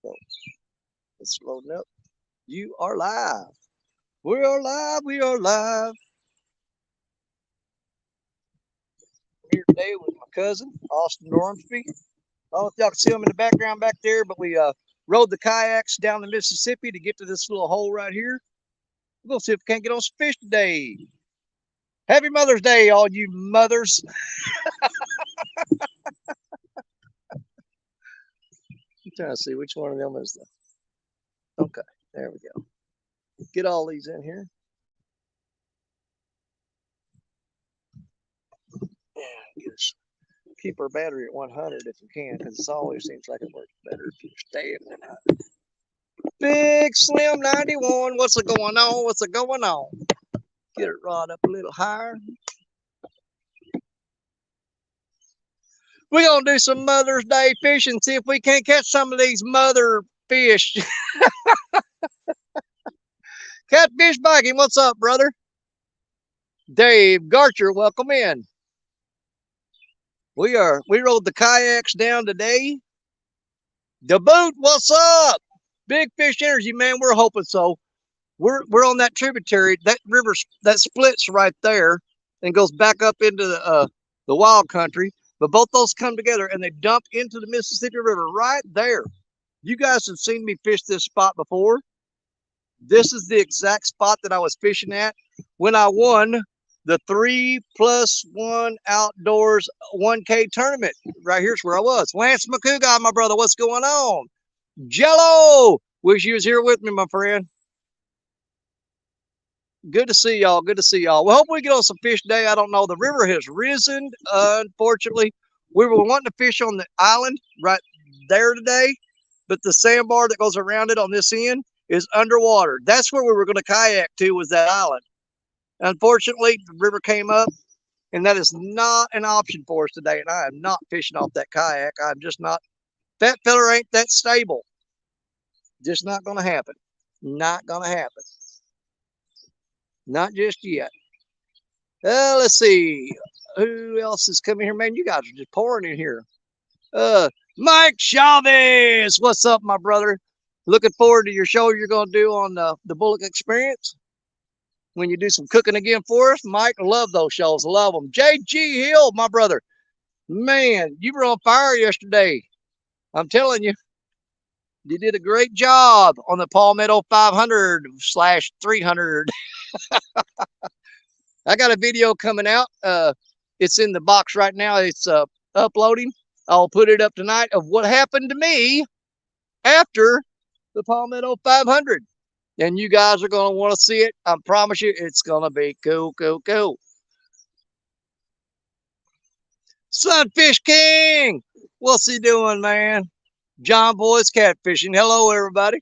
So it's loading up. You are live. We are live. We are live. I'm here today with my cousin, Austin Ormsby. I don't know if y'all can see him in the background back there, but we rode the kayaks down the Mississippi to get to this little hole right here. We're going to see if we can't get on some fish today. Happy Mother's Day, all you mothers. I'm trying to see which one of them is the... Okay, there we go. Get all these in here. Yeah, keep our battery at 100 if you can, because it always seems like it works better if you stay at 100. Big Slim 91, what's it going on? What's it going on? Get it rod up a little higher. We're going to do some Mother's Day fishing, see if we can't catch some of these mother fish. Catfish Viking, what's up, brother? Dave Garcher, welcome in. We rode the kayaks down today. The boot, what's up? Big Fish Energy, man, we're hoping so. We're on that tributary. That river that splits right there and goes back up into the wild country. But both those come together and they dump into the Mississippi River right there. You guys have seen me fish this spot before. This is the exact spot that I was fishing at when I won the 3+1 outdoors 1K tournament. Right here's where I was. Lance McCougar, my brother, what's going on? Jello, wish you was here with me, my friend. Good to see y'all. Good to see y'all. Well, hope we get on some fish today. I don't know. The river has risen. Unfortunately, we were wanting to fish on the island right there today, but the sandbar that goes around it on this end is underwater. That's where we were going to kayak to, was that island. Unfortunately, the river came up, and that is not an option for us today. And I am not fishing off that kayak. I'm just not. That feller ain't that stable. Just not going to happen. Not going to happen. Not just yet. Let's see. Who else is coming here? Man, you guys are just pouring in here. Mike Chavez. What's up, my brother? Looking forward to your show you're going to do on the Bullock Experience. When you do some cooking again for us. Mike, I love those shows. I love them. J.G. Hill, my brother. Man, you were on fire yesterday. I'm telling you. You did a great job on the Palmetto 500/300. I got a video coming out. It's in the box right now. It's uploading. I'll put it up tonight of what happened to me after the Palmetto 500. And you guys are going to want to see it. I promise you, it's going to be cool, cool, cool. Sunfish King, what's he doing, man? John Boy's catfishing. Hello, everybody.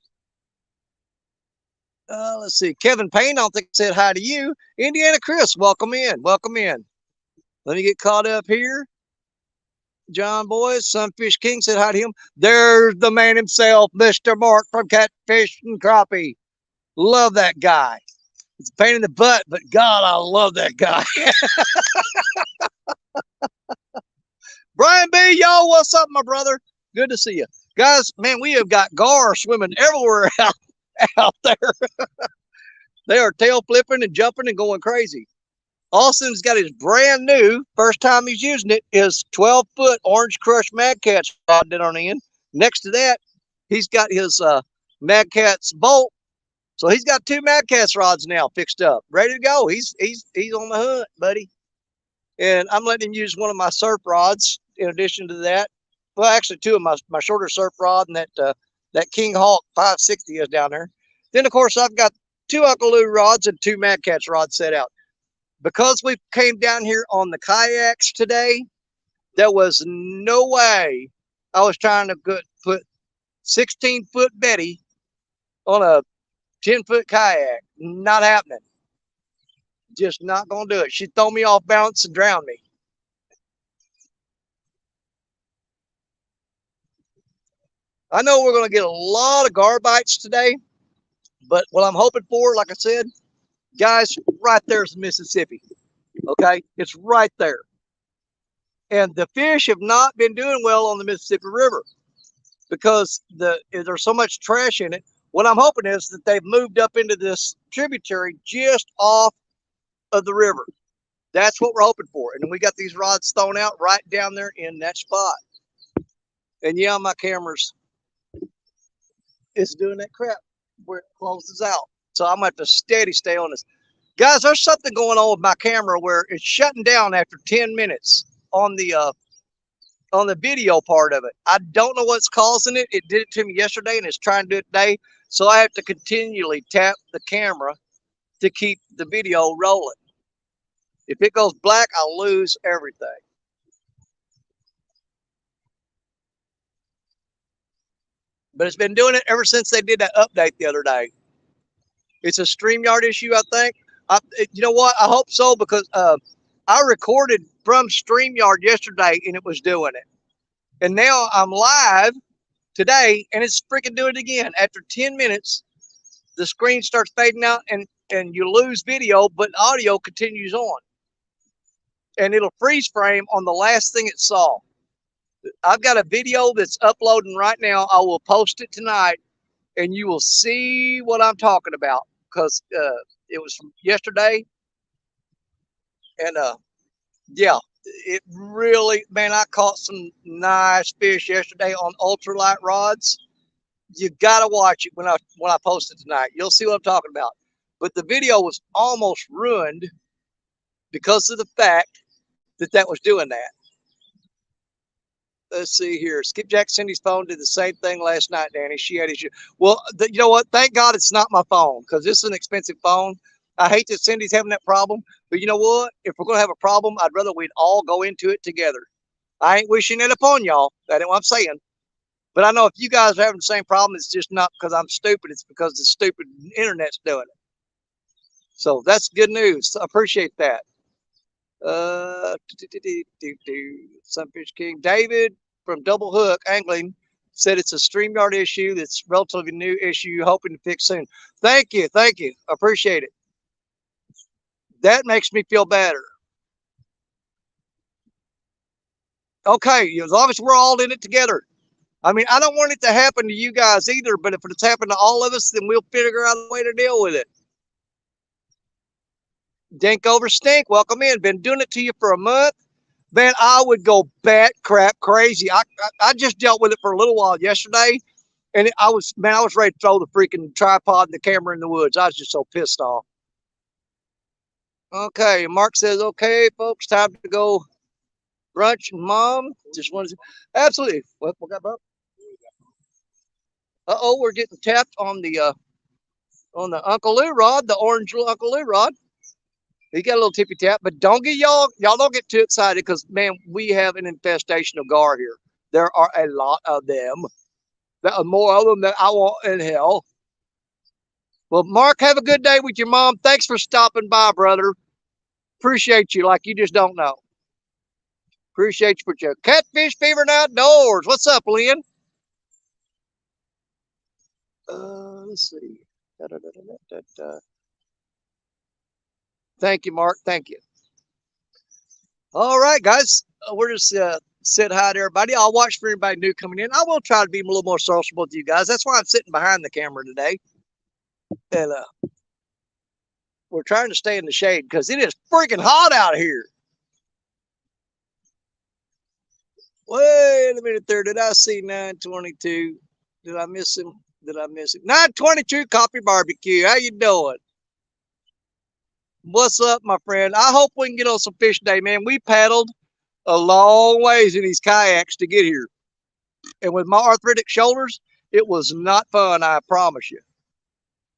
Let's see. Kevin Payne, I don't think said hi to you. Indiana Chris, welcome in. Welcome in. Let me get caught up here. John Boyce, Sunfish King said hi to him. There's the man himself, Mr. Mark from Catfish and Crappie. Love that guy. It's a pain in the butt, but God, I love that guy. Brian B, y'all, what's up, my brother? Good to see you. Guys, man, we have got gar swimming everywhere out there. They are tail flipping and jumping and going crazy. Austin's got his brand new, first time he's using it, his 12-foot Orange Crush Mad Cats rod on the end. Next to that, he's got his Mad Cats bolt. So he's got 2 Mad Cats rods now fixed up, ready to go. He's on the hunt, buddy. And I'm letting him use one of my surf rods in addition to that. Well, actually 2 of my shorter surf rod and that King Hawk 560 is down there. Then, of course, I've got 2 Uncle Lou rods and 2 Mad Cats rods set out. Because we came down here on the kayaks today, there was no way I was trying to put 16-foot Betty on a 10-foot kayak. Not happening. Just not going to do it. She'd throw me off balance and drown me. I know we're going to get a lot of gar bites today, but what I'm hoping for, like I said, guys, right there's Mississippi. Okay, it's right there. And the fish have not been doing well on the Mississippi River because there's so much trash in it. What I'm hoping is that they've moved up into this tributary just off of the river. That's what we're hoping for. And then we got these rods thrown out right down there in that spot. And yeah, my camera's is doing that crap where it closes out. So I'm gonna have to steady stay on this. Guys, there's something going on with my camera where it's shutting down after 10 minutes on the video part of it. I don't know what's causing it. It did it to me yesterday and it's trying to do it today. So I have to continually tap the camera to keep the video rolling. If it goes black, I'll lose everything. But it's been doing it ever since they did that update the other day. It's a StreamYard issue, I think. You know what? I hope so, because I recorded from StreamYard yesterday and it was doing it. And now I'm live today and it's freaking doing it again. After 10 minutes, the screen starts fading out and you lose video, but audio continues on. And it'll freeze frame on the last thing it saw. I've got a video that's uploading right now. I will post it tonight and you will see what I'm talking about, because it was from yesterday. And yeah, it really, man, I caught some nice fish yesterday on ultralight rods. You gotta watch it when I post it tonight. You'll see what I'm talking about. But the video was almost ruined because of the fact that was doing that. Let's see here. Skipjack Cindy's phone did the same thing last night, Danny. She had issue. Well, you know what? Thank God it's not my phone, because this is an expensive phone. I hate that Cindy's having that problem, but you know what? If we're going to have a problem, I'd rather we'd all go into it together. I ain't wishing it upon y'all. That ain't what I'm saying. But I know if you guys are having the same problem, it's just not because I'm stupid. It's because the stupid internet's doing it. So that's good news. I appreciate that. Sunfish King David from Double Hook Angling said it's a StreamYard issue. That's a relatively new issue, hoping to fix soon. Thank you. Thank you. Appreciate it. That makes me feel better. Okay, as long as we're all in it together. I mean, I don't want it to happen to you guys either, but if it's happened to all of us, then we'll figure out a way to deal with it. Dink over stink, welcome in. Been doing it to you for a month. Man, I would go bat crap crazy. I just dealt with it for a little while yesterday, and I was ready to throw the freaking tripod and the camera in the woods. I was just so pissed off. Okay, Mark says, okay, folks, time to go brunch. Mom just wanted to, absolutely. What got Bob? Uh-oh, we're getting tapped on the Uncle Lou rod, the orange Uncle Lou rod. He got a little tippy tap, but don't get y'all don't get too excited, because man, we have an infestation of gar here. There are a lot of them. There are more of them than I want in hell. Well, Mark, have a good day with your mom. Thanks for stopping by, brother. Appreciate you like you just don't know. Appreciate you for your catfish fever and outdoors. What's up, Lynn? Let's see. Thank you, Mark. Thank you. All right, guys. We're just said hi to everybody. I'll watch for anybody new coming in. I will try to be a little more sociable with you guys. That's why I'm sitting behind the camera today. And we're trying to stay in the shade because it is freaking hot out here. Wait a minute there. Did I see 922? Did I miss him? Did I miss him? 922 Coffee Barbecue. How you doing? What's up, my friend? I hope we can get on some fish today, man. We paddled a long ways in these kayaks to get here. And with my arthritic shoulders, it was not fun, I promise you.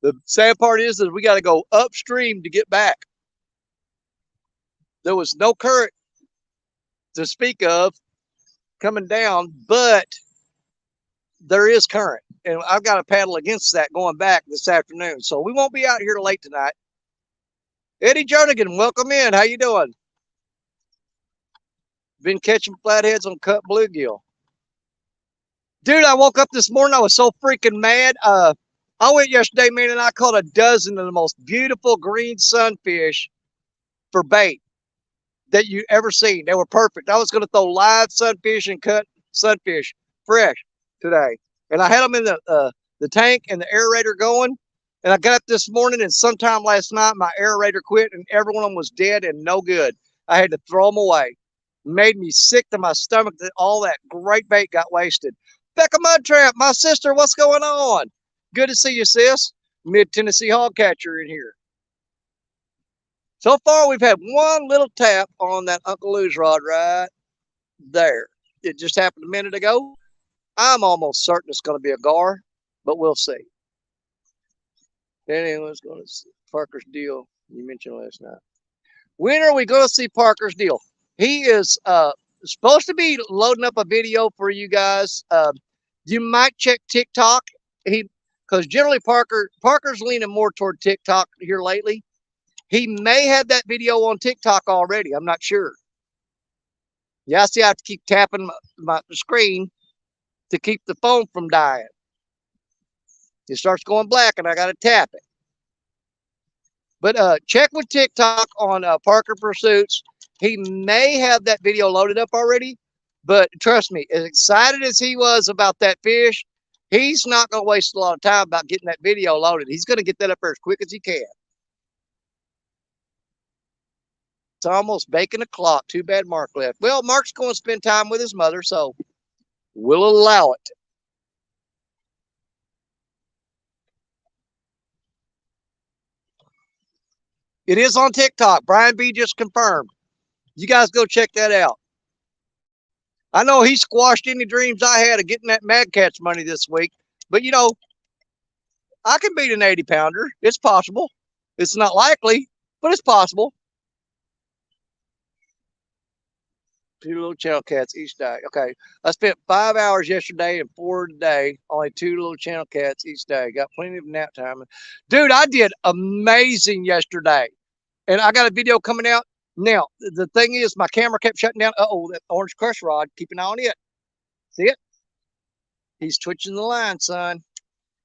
The sad part is that we got to go upstream to get back. There was no current to speak of coming down, but there is current. And I've got to paddle against that going back this afternoon. So we won't be out here late tonight. Eddie Jernigan, welcome in. How you doing? Been catching flatheads on cut bluegill. Dude, I woke up this morning. I was so freaking mad. I went yesterday, man, and I caught a dozen of the most beautiful green sunfish for bait that you ever seen. They were perfect. I was going to throw live sunfish and cut sunfish fresh today. And I had them in the tank and the aerator going. And I got up this morning, and sometime last night my aerator quit, and every one of them was dead and no good. I had to throw them away. Made me sick to my stomach that all that great bait got wasted. Becca Mud Trap, my sister, what's going on? Good to see you, sis. Mid Tennessee hog catcher in here. So far, we've had one little tap on that Uncle Lou's rod right there. It just happened a minute ago. I'm almost certain it's going to be a gar, but we'll see. Then anyone's going to see Parker's deal you mentioned last night. When are we going to see Parker's deal? He is supposed to be loading up a video for you guys. You might check TikTok. Because generally Parker's leaning more toward TikTok here lately. He may have that video on TikTok already. I'm not sure. Yeah, I see I have to keep tapping my screen to keep the phone from dying. It starts going black and I got to tap it. But check with TikTok on Parker Pursuits. He may have that video loaded up already. But trust me, as excited as he was about that fish, he's not going to waste a lot of time about getting that video loaded. He's going to get that up there as quick as he can. It's almost baking the clock. Too bad Mark left. Well, Mark's going to spend time with his mother, so we'll allow it. It is on TikTok. Brian B just confirmed. You guys go check that out. I know he squashed any dreams I had of getting that Mad Catch money this week, but you know, I can beat an 80 pounder. It's possible. It's not likely, but it's possible. 2 little channel cats each day. Okay. I spent 5 hours yesterday and 4 today. Only 2 little channel cats each day. Got plenty of nap time. Dude, I did amazing yesterday. And I got a video coming out. Now, the thing is, my camera kept shutting down. Uh-oh, that orange crush rod. Keep an eye on it. See it? He's twitching the line, son.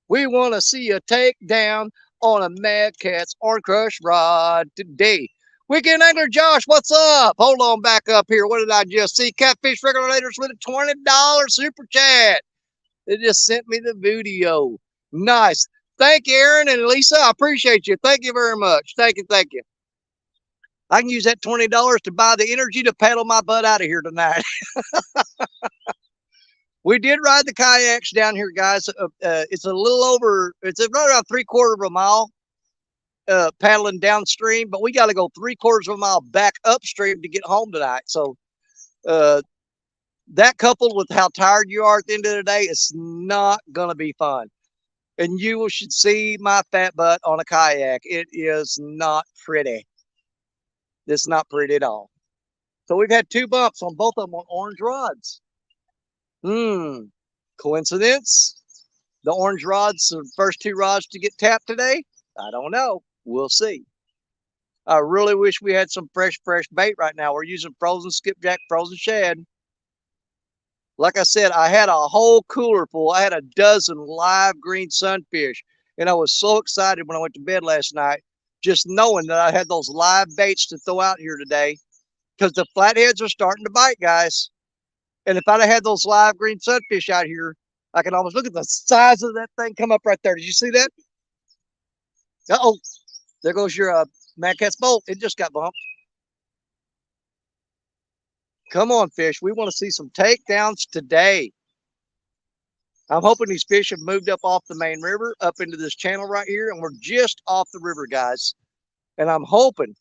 We want to see a takedown on a Mad Cat's orange crush rod today. Weekend Angler Josh, what's up? Hold on back up here. What did I just see? Catfish Regulators with a $20 super chat. They just sent me the video. Nice. Thank you, Aaron and Lisa. I appreciate you. Thank you very much. Thank you. Thank you. I can use that $20 to buy the energy to paddle my butt out of here tonight. We did ride the kayaks down here, guys. It's a little over, it's right around 3/4 of a mile paddling downstream, but we got to go 3/4 of a mile back upstream to get home tonight. So that coupled with how tired you are at the end of the day, it's not going to be fun. And you should see my fat butt on a kayak. It is not pretty. It's not pretty at all. So we've had 2 bumps on both of them on orange rods. Coincidence? The orange rods, the first 2 rods to get tapped today? I don't know. We'll see. I really wish we had some fresh bait right now. We're using frozen skipjack, frozen shad. Like I said, I had a whole cooler full. I had a dozen live green sunfish. And I was so excited when I went to bed last night, just knowing that I had those live baits to throw out here today. Because the flatheads are starting to bite, guys. And if I'd have had those live green sunfish out here, I can almost look at the size of that thing come up right there. Did you see that? Uh-oh. There goes your Mad Cat's bolt. It just got bumped. Come on, fish. We want to see some takedowns today. I'm hoping these fish have moved up off the main river, up into this channel right here, and we're just off the river, guys. And I'm hoping,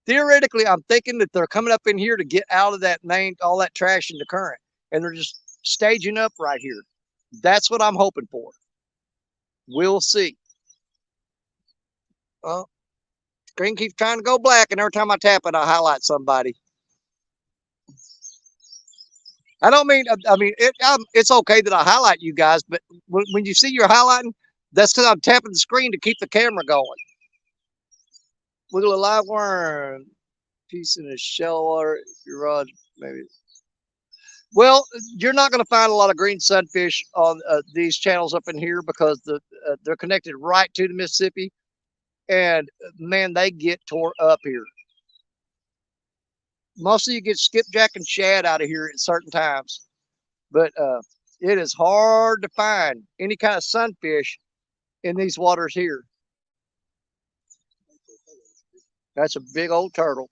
theoretically, I'm thinking that they're coming up in here to get out of that main, all that trash in the current. And they're just staging up right here. That's what I'm hoping for. We'll see. Screen keeps trying to go black, and every time I tap it, I highlight somebody. I don't mean, it's okay that I highlight you guys, but when you see you're highlighting, that's because I'm tapping the screen to keep the camera going. Wiggle a live worm, piece in a shell water, your rod, maybe. Well, you're not going to find a lot of green sunfish on these channels up in here because they're connected right to the Mississippi. And man, they get tore up here. Mostly you get skipjack and shad out of here at certain times. But It is hard to find any kind of sunfish in these waters here. That's a big old turtle.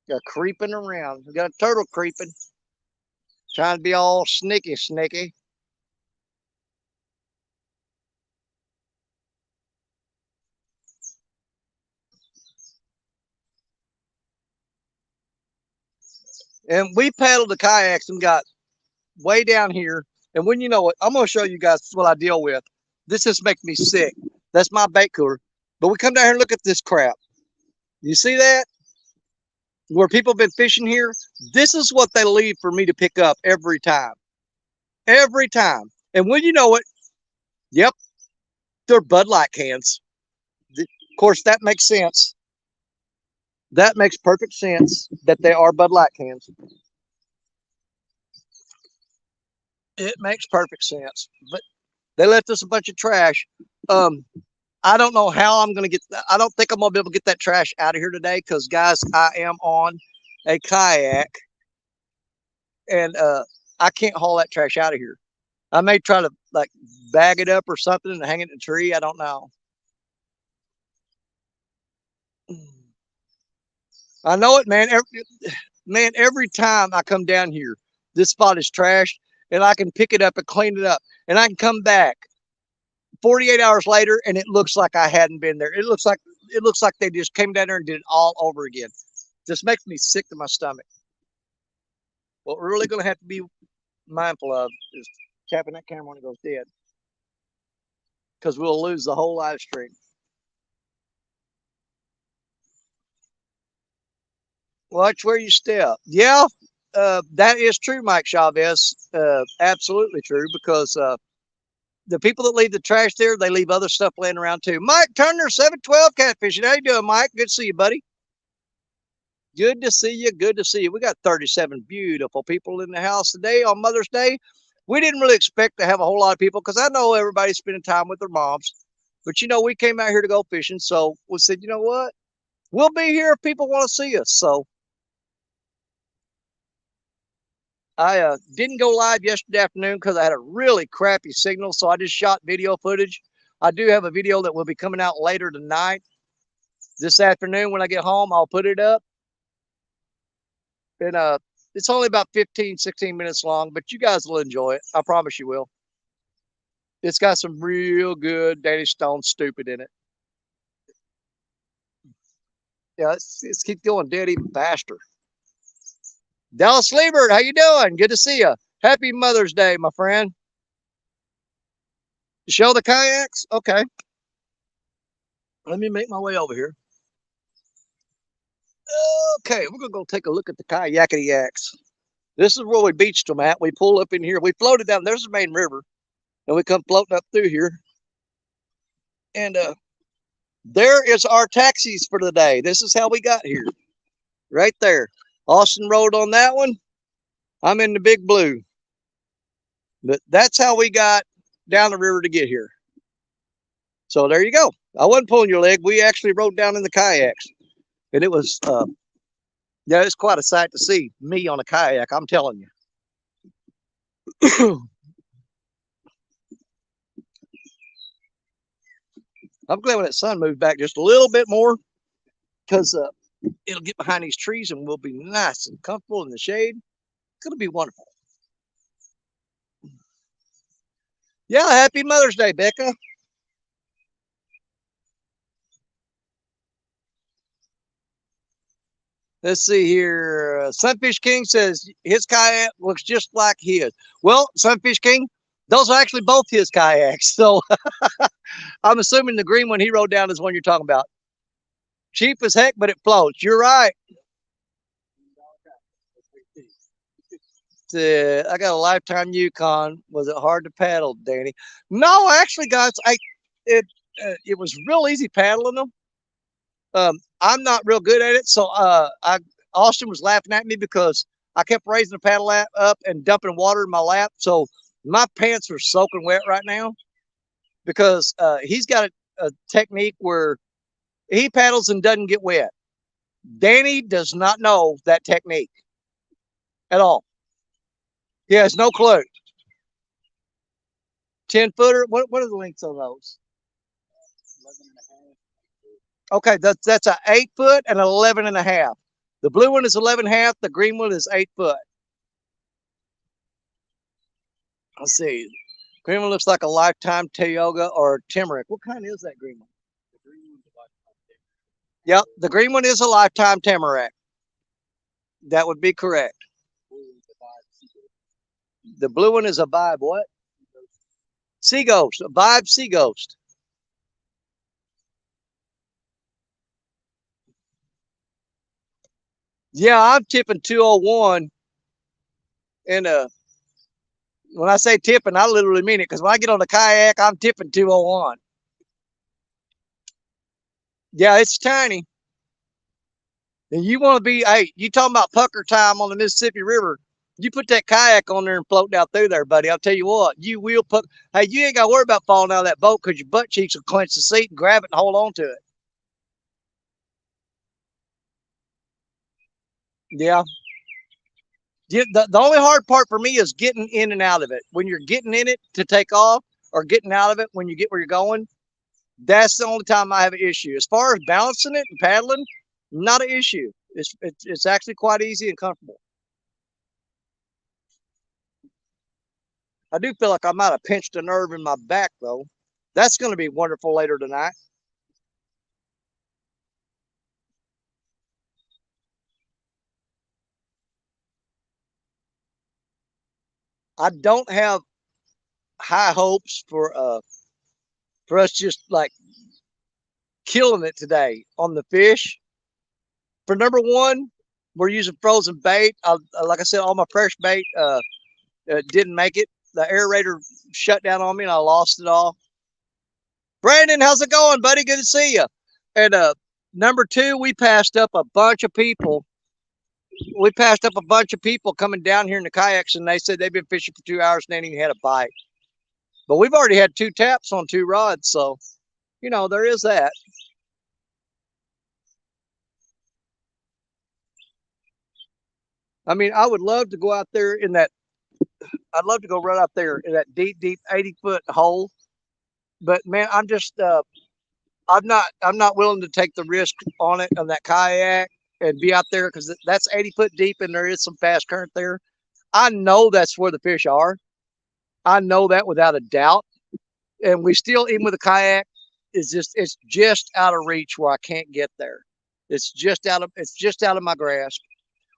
Got creeping around. We got a turtle creeping, trying to be all sneaky. And we paddled the kayaks and got way down here. And when you know what, I'm going to show you guys what I deal with. This just makes me sick. That's my bait cooler. But we come down here and look at this crap. You see that? Where people have been fishing here? This is what they leave for me to pick up every time. Every time. And when you know it, yep, they're Bud Light cans. Of course, that makes sense. That makes perfect sense that they are Bud Light cans. It makes perfect sense. But they left us a bunch of trash. I don't know how I'm going to get, I don't think I'm going to be able to get that trash out of here today because, guys, I am on a kayak and I can't haul that trash out of here. I may try to like bag it up or something and hang it in a tree. I don't know. I know it, man. Every time I come down here, this spot is trashed and I can pick it up and clean it up and I can come back 48 hours later and it looks like I hadn't been there. It looks like they just came down there and did it all over again. This makes me sick to my stomach. What we're really going to have to be mindful of is tapping that camera when it goes dead, because we'll lose the whole live stream. Watch where you step. Yeah, that is true, Mike Chavez. Absolutely true, because the people that leave the trash there, they leave other stuff laying around too. Mike Turner, 712 Catfishing. How you doing, Mike? Good to see you, buddy. Good to see you. Good to see you. We got 37 beautiful people in the house today on Mother's Day. We didn't really expect to have a whole lot of people because I know everybody's spending time with their moms. But, you know, we came out here to go fishing. So we said, you know what? We'll be here if people want to see us. So I didn't go live yesterday afternoon because I had a really crappy signal. So I just shot video footage. I do have a video that will be coming out later tonight. This afternoon when I get home, I'll put it up. And it's only about 15, 16 minutes long, but you guys will enjoy it. I promise you will. It's got some real good Danny Stone stupid in it. Yeah, let's keep going dead even faster. Dallas Liebert, how you doing? Good to see you. Happy Mother's Day, my friend. Show the kayaks? Okay. Let me make my way over here. Okay, we're going to go take a look at the kayakity yaks. This is where we beached them at. We pull up in here. We floated down. There's the main river. And we come floating up through here. And there is our taxis for the day. This is how we got here. Right there. Austin rode on that one. I'm in the big blue. But that's how we got down the river to get here. So there you go. I wasn't pulling your leg. We actually rode down in the kayaks. And it was, yeah, it's quite a sight to see me on a kayak, I'm telling you. I'm glad when that sun moves back just a little bit more, because it'll get behind these trees and we'll be nice and comfortable in the shade. It's going to be wonderful. Yeah, happy Mother's Day, Becca. Let's see here. Sunfish King says his kayak looks just like his. Well, Sunfish King, those are actually both his kayaks. So I'm assuming the green one he rode down is one you're talking about. Cheap as heck, but it floats. You're right. I got a Lifetime Yukon. Was it hard to paddle, Danny? No, actually, guys, it was real easy paddling them. I'm not real good at it, so Austin was laughing at me because I kept raising the paddle up and dumping water in my lap. So my pants are soaking wet right now because he's got a technique where he paddles and doesn't get wet. Danny does not know that technique at all. He has no clue. 10-footer. What are the lengths on those? Okay, that's a 8 foot and 11 and a half. The blue one is 11 and a half. The green one is 8 foot. Let's see. Green one looks like a Lifetime Tioga or Timerick. What kind is that green one? Yep, the green one is a Lifetime Tamarack. That would be correct. The blue one is a Vibe what? Sea Ghost. A Vibe Sea Ghost. Yeah, I'm tipping 201. And when I say tipping, I literally mean it because when I get on the kayak, I'm tipping 201. Yeah, it's tiny. And you want to be, hey, you talking about pucker time on the Mississippi River. You put that kayak on there and float down through there, buddy. I'll tell you what, you will put, hey, you ain't got to worry about falling out of that boat because your butt cheeks will clench the seat and grab it and hold on to it. Yeah. The only hard part for me is getting in and out of it. When you're getting in it to take off or getting out of it when you get where you're going, that's the only time I have an issue. As far as balancing it and paddling, not an issue. It's actually quite easy and comfortable. I do feel like I might have pinched a nerve in my back though. That's going to be wonderful later tonight. I don't have high hopes for us just like killing it today on the fish. For number one, we're using frozen bait. Like I said, all my fresh bait didn't make it. The aerator shut down on me and I lost it all. Brandon, how's it going, buddy? Good to see you. And number two, we passed up a bunch of people. We passed up a bunch of people coming down here in the kayaks, and they said they've been fishing for 2 hours and they ain't even had a bite. But we've already had 2 taps on 2 rods, so you know there is that. I mean, I would love to go out there in that. I'd love to go right out there in that deep, deep 80-foot hole. But man, I'm just I'm not willing to take the risk on it on that kayak and be out there because that's 80 foot deep and there is some fast current there. I know that's where the fish are. I know that without a doubt. And we still, even with a kayak, it's just out of reach where I can't get there. It's just out of my grasp.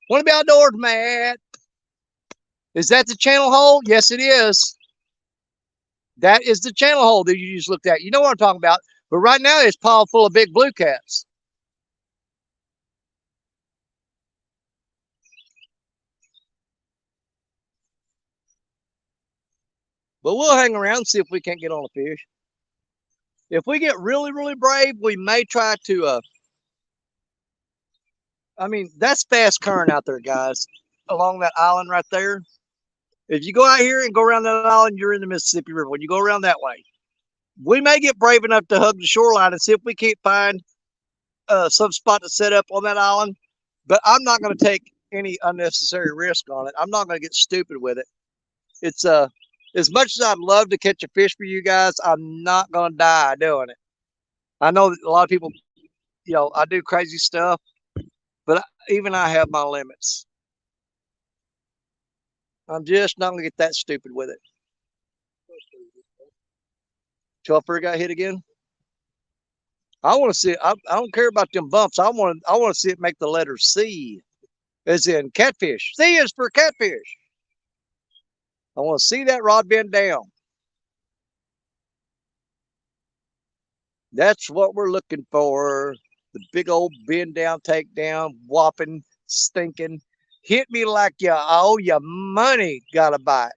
Want to be outdoors, Matt? Is that the channel hole? Yes, it is. That is the channel hole that you just looked at. You know what I'm talking about. But right now it's pile full of big blue cats. But we'll hang around and see if we can't get on a fish. If we get really, really brave, we may try to. I mean, that's fast current out there, guys, along that island right there. If you go out here and go around that island, you're in the Mississippi River. When you go around that way, we may get brave enough to hug the shoreline and see if we can't find some spot to set up on that island. But I'm not going to take any unnecessary risk on it. I'm not going to get stupid with it. It's as much as I'd love to catch a fish for you guys, I'm not going to die doing it. I know that a lot of people, I do crazy stuff, but even I have my limits. I'm just not going to get that stupid with it. 12 got hit again. I want to see it. I don't care about them bumps. I want to see it make the letter C, as in catfish. C is for catfish. I want to see that rod bend down. That's what we're looking for. The big old bend down, take down, whopping, stinking. Hit me like you owe your money. Got a bite.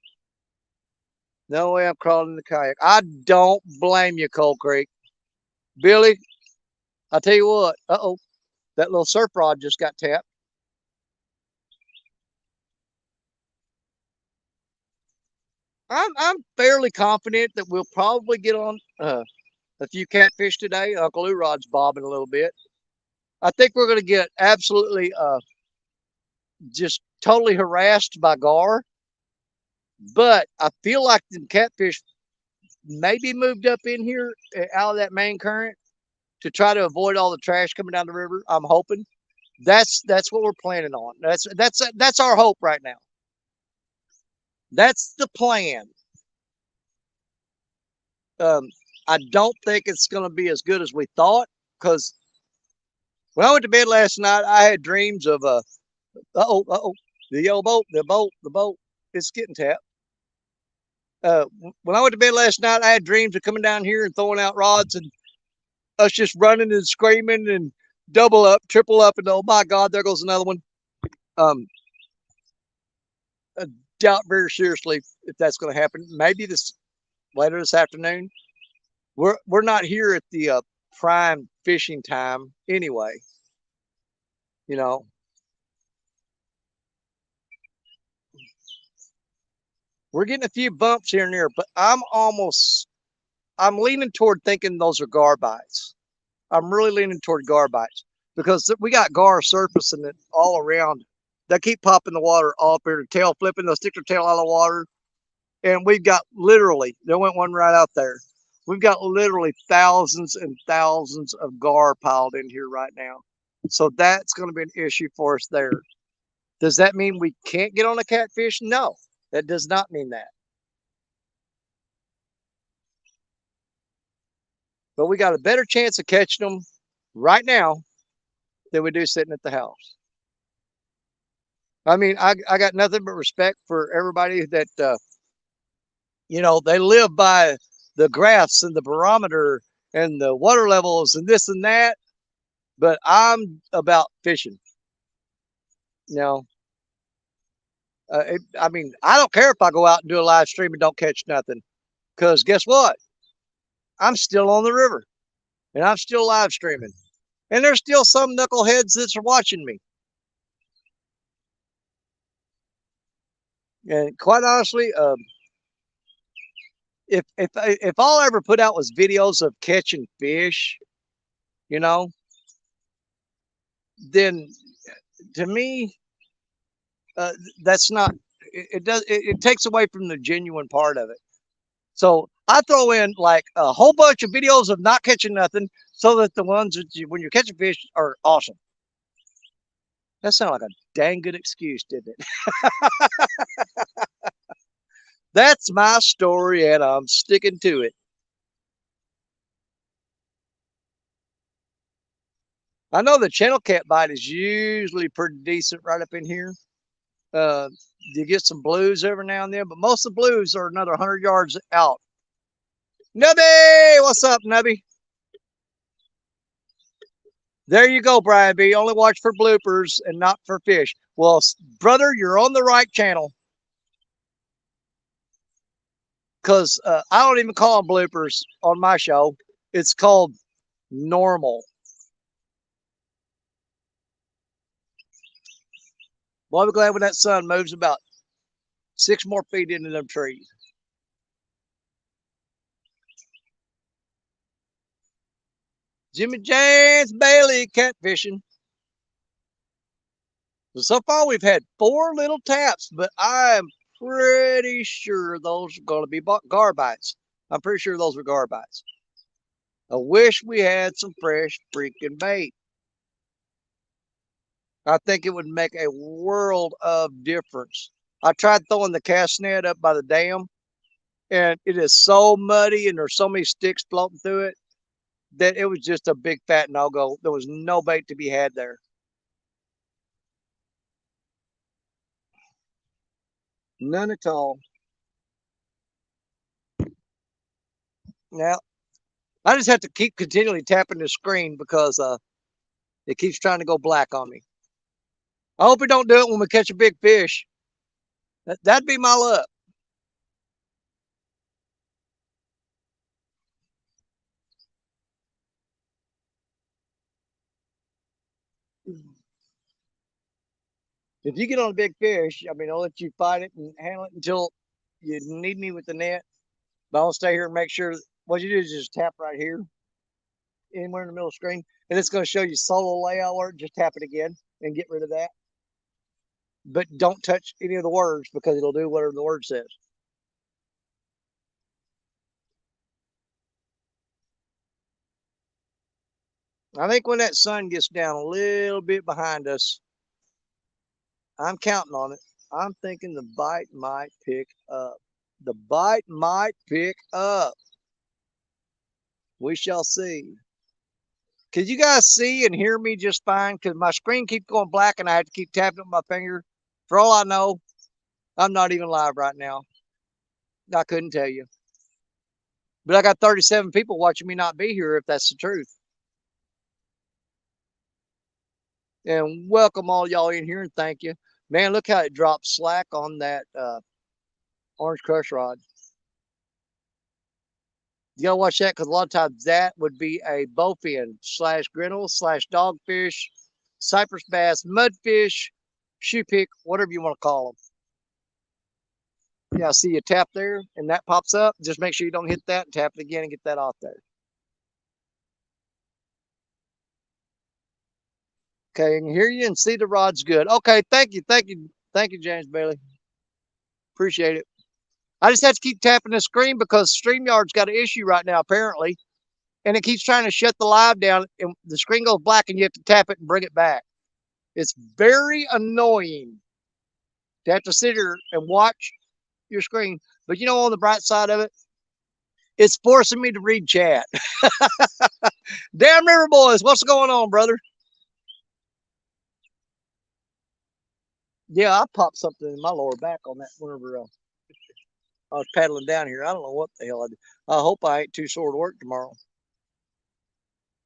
No way I'm crawling in the kayak. I don't blame you, Cold Creek. Billy, I tell you what. Uh-oh. That little surf rod just got tapped. I'm fairly confident that we'll probably get on a few catfish today. Uncle Urod's bobbing a little bit. I think we're going to get absolutely just totally harassed by gar. But I feel like the catfish maybe moved up in here out of that main current to try to avoid all the trash coming down the river. I'm hoping that's what we're planning on. That's our hope right now. That's the plan. Um, I don't think it's going to be as good as we thought because when I went to bed last night, I had dreams of oh, the yellow boat, the boat. It's getting tapped. When I went to bed last night, I had dreams of coming down here and throwing out rods and us just running and screaming and double up, triple up, and oh my God, there goes another one. Um, I doubt very seriously if that's going to happen. Maybe this later this afternoon. We're not here at the prime fishing time anyway. You know, we're getting a few bumps here and there, but I'm leaning toward thinking those are gar bites. I'm really leaning toward gar bites because we got gar surfacing it all around. They keep popping the water all up here, tail flipping, they'll stick their tail out of the water. And we've got literally, there went one right out there. We've got literally thousands and thousands of gar piled in here right now. So that's going to be an issue for us there. Does that mean we can't get on a catfish? No, that does not mean that. But we got a better chance of catching them right now than we do sitting at the house. I mean, I got nothing but respect for everybody that, they live by the graphs and the barometer and the water levels and this and that. But I'm about fishing. You know, I mean, I don't care if I go out and do a live stream and don't catch nothing, because guess what? I'm still on the river and I'm still live streaming, and there's still some knuckleheads that are watching me. And quite honestly, if all I ever put out was videos of catching fish, you know, then to me, uh, that's not. It takes away from the genuine part of it. So I throw in like a whole bunch of videos of not catching nothing, so that the ones that when you're catching fish are awesome. That sounded like a dang good excuse, didn't it? That's my story, and I'm sticking to it. I know the channel cat bite is usually pretty decent right up in here. Uh, you get some blues every now and then, but most of the blues are another 100 yards out. Nubby, what's up, Nubby? There you go, Brian B. Only watch for bloopers and not for fish. Well, brother, you're on the right channel. Because I don't even call them bloopers on my show. It's called normal. Well, I'll be glad when that sun moves about 6 more feet into them trees. Jimmy James Bailey catfishing. So far, we've had 4 little taps, but I'm pretty sure those are going to be gar bites. I'm pretty sure those are gar bites. I wish we had some fresh freaking bait. I think it would make a world of difference. I tried throwing the cast net up by the dam, and it is so muddy and there's so many sticks floating through it that it was just a big fat no-go. There was no bait to be had there. None at all. Now, I just have to keep continually tapping the screen because it keeps trying to go black on me. I hope we don't do it when we catch a big fish. That'd be my luck. If you get on a big fish, I mean, I'll let you fight it and handle it until you need me with the net. But I'll stay here and make sure what you do is just tap right here, anywhere in the middle of the screen, and it's going to show you solo layout alert. Just tap it again and get rid of that. But don't touch any of the words because it'll do whatever the word says. I think when that sun gets down a little bit behind us, I'm counting on it. I'm thinking the bite might pick up. The bite might pick up. We shall see. Can you guys see and hear me just fine? Because my screen keeps going black and I have to keep tapping with my finger. For all I know, I'm not even live right now. I couldn't tell you. But I got 37 people watching me not be here, if that's the truth. And welcome all y'all in here and thank you. Man, look how it drops slack on that orange crush rod. You gotta watch that because a lot of times that would be a bowfin slash grinnell slash dogfish, cypress bass, mudfish, shoe pick, whatever you want to call them. Yeah, I see you tap there and that pops up. Just make sure you don't hit that and tap it again and get that off there. Okay, and hear you and see the rod's good. Okay, thank you, James Bailey. Appreciate it. I just have to keep tapping the screen because StreamYard's got an issue right now, apparently. And it keeps trying to shut the live down and the screen goes black and you have to tap it and bring it back. It's very annoying to have to sit here and watch your screen. But you know, on the bright side of it, it's forcing me to read chat. Damn River Boys, what's going on, brother? Yeah, I popped something in my lower back on that whenever I was paddling down here. I don't know what the hell I did. I hope I ain't too sore to work tomorrow.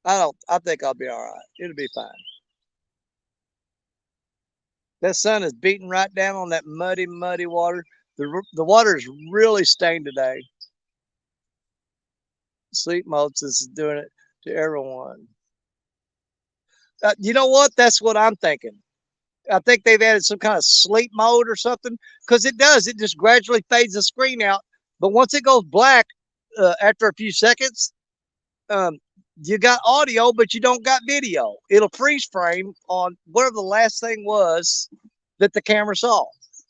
I think I'll be all right. It'll be fine. That sun is beating right down on that muddy, muddy water. The water is really stained today. Sleep modes is doing it to everyone. You know what? That's what I'm thinking. I think they've added some kind of sleep mode or something because it does. It just gradually fades the screen out. But once it goes black after a few seconds, um, you got audio, but you don't got video. It'll freeze frame on whatever the last thing was that the camera saw.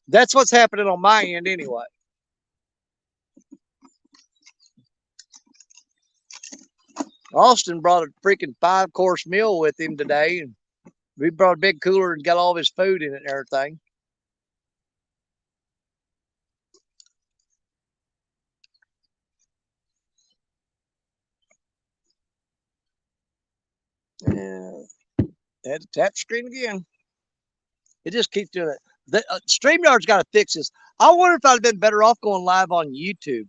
That's what's happening on my end anyway. Austin brought a freaking 5-course meal with him today. And we brought a big cooler and got all of his food in it and everything. Yeah. Had to tap screen again. It just keeps doing it. The StreamYard's got to fix this. I wonder if I'd have been better off going live on YouTube.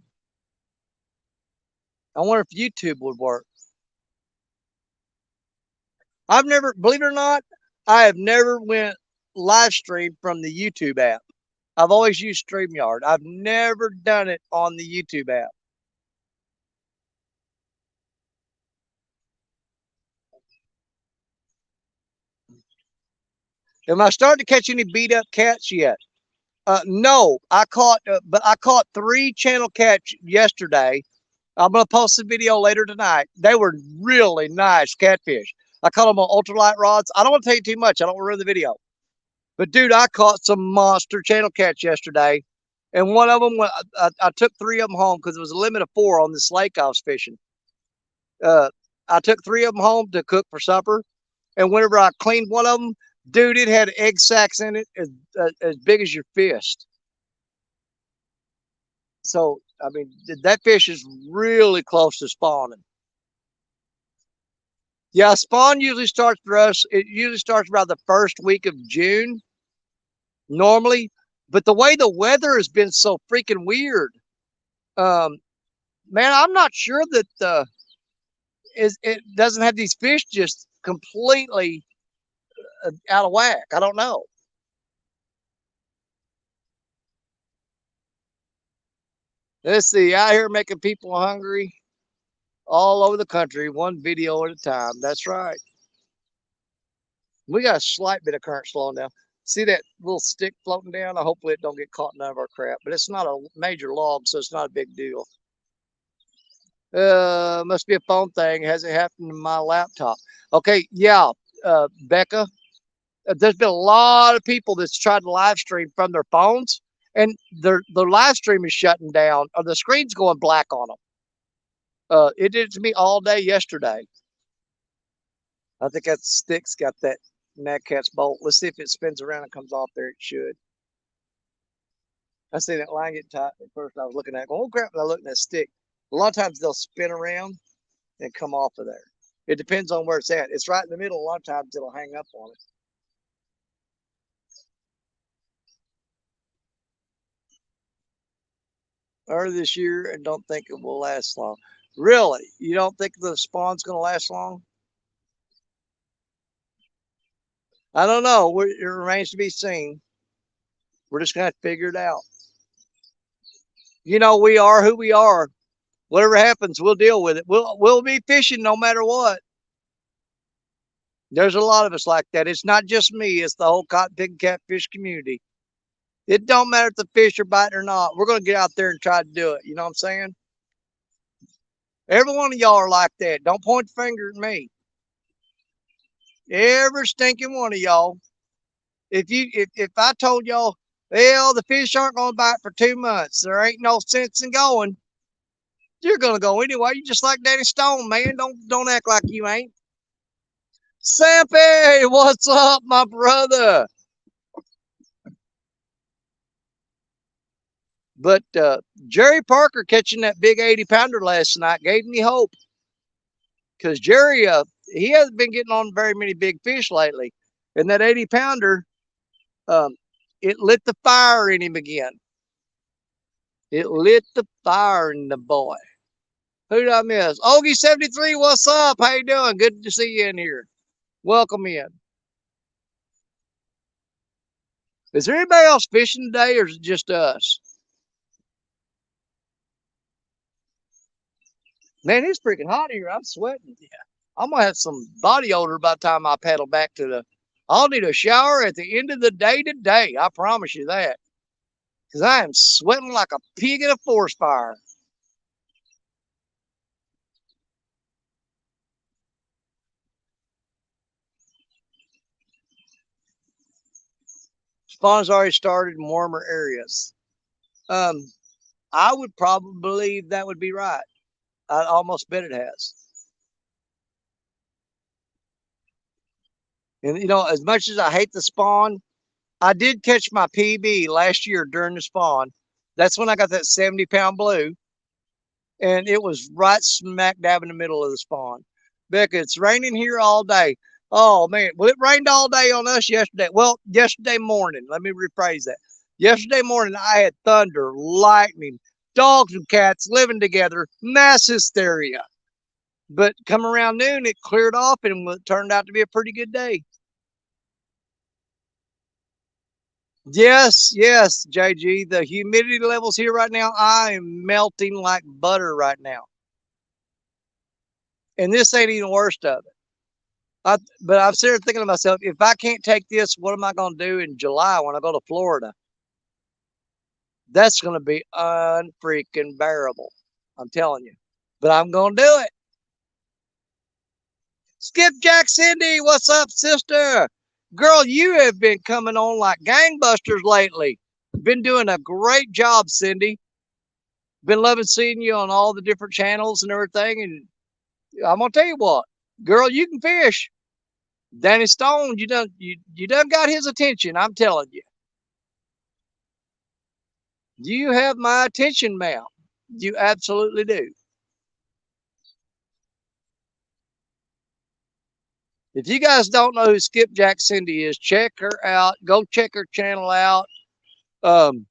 I wonder if YouTube would work. I've never, believe it or not, I have never went live stream from the YouTube app. I've always used StreamYard. I've never done it on the YouTube app. Am I starting to catch any beat up cats yet? No, but I caught 3 channel cats yesterday. I'm gonna post a video later tonight. They were really nice catfish. I caught them on ultralight rods. I don't want to tell you too much. I don't want to ruin the video. But dude, I caught some monster channel cats yesterday, and one of them, I took 3 of them home because it was a limit of 4 on this lake I was fishing. I took 3 of them home to cook for supper, and whenever I cleaned one of them, dude, it had egg sacs in it as big as your fist. So, I mean, that fish is really close to spawning. Yeah, spawn usually starts for us. It usually starts around the first week of June, normally. But the way the weather has been so freaking weird, um, man, I'm not sure that it doesn't have these fish just completely out of whack. I don't know. Let's see, out here making people hungry all over the country, one video at a time. That's right. We got a slight bit of current slowing down. See that little stick floating down? Hopefully it don't get caught in none of our crap, but it's not a major log, so it's not a big deal. Must be a phone thing. Has it happened to my laptop? Okay, yeah, Becca. There's been a lot of people that's tried to live stream from their phones, and their live stream is shutting down, or the screen's going black on them. It did it to me all day yesterday. I think that stick's got that Mad Cat's bolt. Let's see if it spins around and comes off there. It should. I seen that line get tight at first. I was looking at it, going, oh crap, and I looked at that stick. A lot of times they'll spin around and come off of there. It depends on where it's at. It's right in the middle. A lot of times it'll hang up on it. Early this year and don't think it will last long. Really? You don't think the spawn's going to last long? I don't know. It remains to be seen. We're just going to figure it out. You know, we are who we are. Whatever happens, we'll deal with it. We'll be fishing no matter what. There's a lot of us like that. It's not just me. It's the whole big catfish community. It don't matter if the fish are biting or not. We're going to get out there and try to do it. You know what I'm saying? Every one of y'all are like that. Don't point the finger at me. Every stinking one of y'all. If I told y'all, well, the fish aren't going to bite for 2 months, there ain't no sense in going. You're going to go anyway. You just like Danny Stone, man. Don't act like you ain't. Sampy, what's up, my brother? But Jerry Parker catching that big 80-pounder last night gave me hope. Because Jerry, he hasn't been getting on very many big fish lately. And that 80-pounder, it lit the fire in him again. It lit the fire in the boy. Who did I miss? Ogie73, what's up? How you doing? Good to see you in here. Welcome in. Is there anybody else fishing today, or is it just us? Man, it's freaking hot here. I'm sweating. Yeah. I'm going to have some body odor by the time I paddle back to the... I'll need a shower at the end of the day today. I promise you that. Because I am sweating like a pig in a forest fire. Spawn's already started in warmer areas. I would probably believe that would be right. I almost bet it has. And, you know, as much as I hate the spawn, I did catch my PB last year during the spawn. That's when I got that 70-pound blue. And it was right smack dab in the middle of the spawn. Becca, it's raining here all day. Oh, man. Well, it rained all day on us yesterday. Well, yesterday morning. Let me rephrase that. Yesterday morning, I had thunder, lightning, dogs and cats living together, mass hysteria. But come around noon, it cleared off and it turned out to be a pretty good day. Yes, yes, JG. The humidity levels here right now, I am melting like butter right now. And this ain't even the worst of it. But I'm sitting there thinking to myself, if I can't take this, what am I going to do in July when I go to Florida? That's going to be unfreaking bearable. I'm telling you. But I'm going to do it. Skipjack Cindy, what's up, sister? Girl, you have been coming on like gangbusters lately. Been doing a great job, Cindy. Been loving seeing you on all the different channels and everything. And I'm going to tell you what, girl, you can fish. Danny Stone, you done got his attention. I'm telling you. You have my attention, ma'am. You absolutely do. If you guys don't know who Skipjack Cindy is, check her out. Go check her channel out. I'm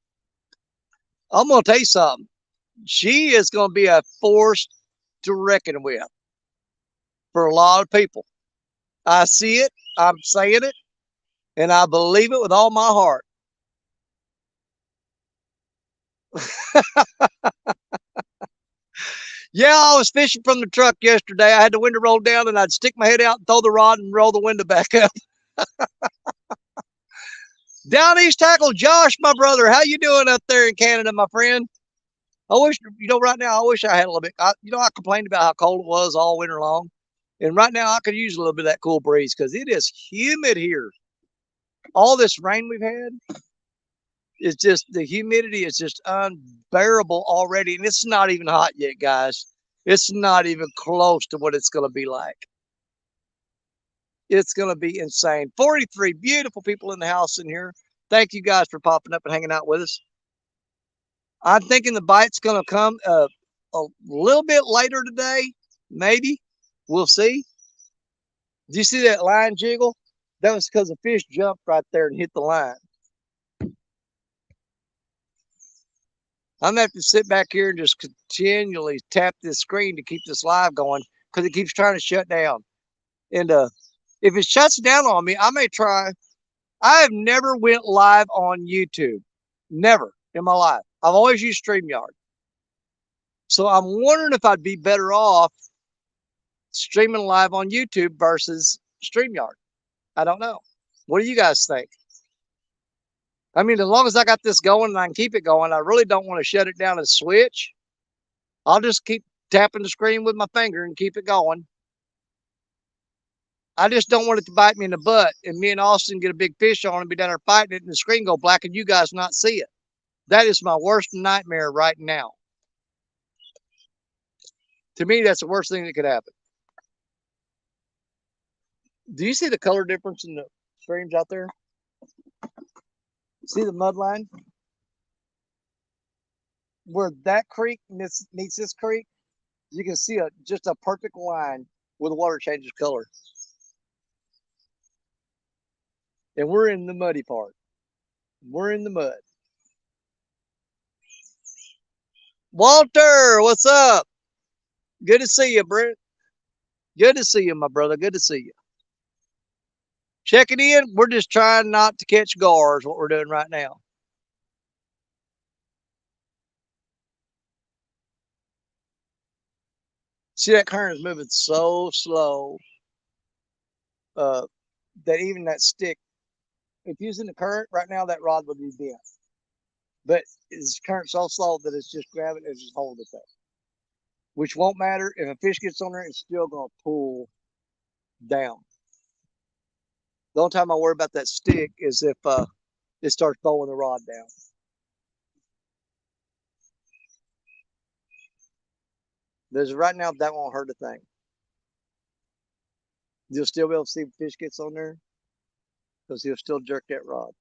going to tell you something. She is going to be a force to reckon with for a lot of people. I see it. I'm saying it. And I believe it with all my heart. Yeah, I was fishing from the truck yesterday. I had the window rolled down and I'd stick my head out and throw the rod and roll the window back up. Down East Tackle, Josh, my brother. How you doing up there in Canada, my friend? I wish, you know, right now, I wish I had a little bit. I complained about how cold it was all winter long. And right now, I could use a little bit of that cool breeze because it is humid here. All this rain we've had, it's just, the humidity is just unbearable already. And it's not even hot yet, guys. It's not even close to what it's going to be like. It's going to be insane. 43 beautiful people in the house in here. Thank you guys for popping up and hanging out with us. I'm thinking the bite's going to come a little bit later today, maybe. We'll see. Do you see that line jiggle? That was because the fish jumped right there and hit the line. I'm going to have to sit back here and just continually tap this screen to keep this live going because it keeps trying to shut down. And if it shuts down on me, I may try. I have never went live on YouTube. Never in my life. I've always used StreamYard. So I'm wondering if I'd be better off streaming live on YouTube versus StreamYard. I don't know. What do you guys think? I mean, as long as I got this going and I can keep it going, I really don't want to shut it down and switch. I'll just keep tapping the screen with my finger and keep it going. I just don't want it to bite me in the butt and me and Austin get a big fish on and be down there fighting it and the screen go black and you guys not see it. That is my worst nightmare right now. To me, that's the worst thing that could happen. Do you see the color difference in the streams out there? See the mud line? Where that creek meets this creek, you can see just a perfect line where the water changes color. And we're in the muddy part. We're in the mud. Walter, what's up? Good to see you, Brent. Good to see you, my brother. Good to see you. Checking in. We're just trying not to catch gars, what we're doing right now. See, that current is moving so slow that even that stick, if using the current right now, that rod would be bent. But it's current so slow that it's just grabbing it and just holding it there. Which won't matter. If a fish gets on there, it's still going to pull down. The only time I worry about that stick is if it starts throwing the rod down. Because right now, that won't hurt a thing. You'll still be able to see if the fish gets on there because he'll still jerk that rod.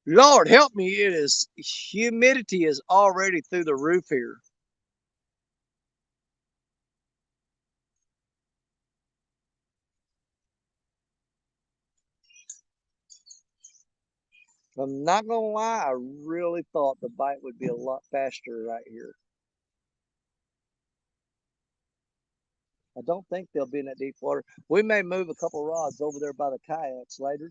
Lord help me, it is humidity is already through the roof here. I'm not gonna lie, I really thought the bite would be a lot faster right here. I don't think they'll be in that deep water. We may move a couple rods over there by the kayaks later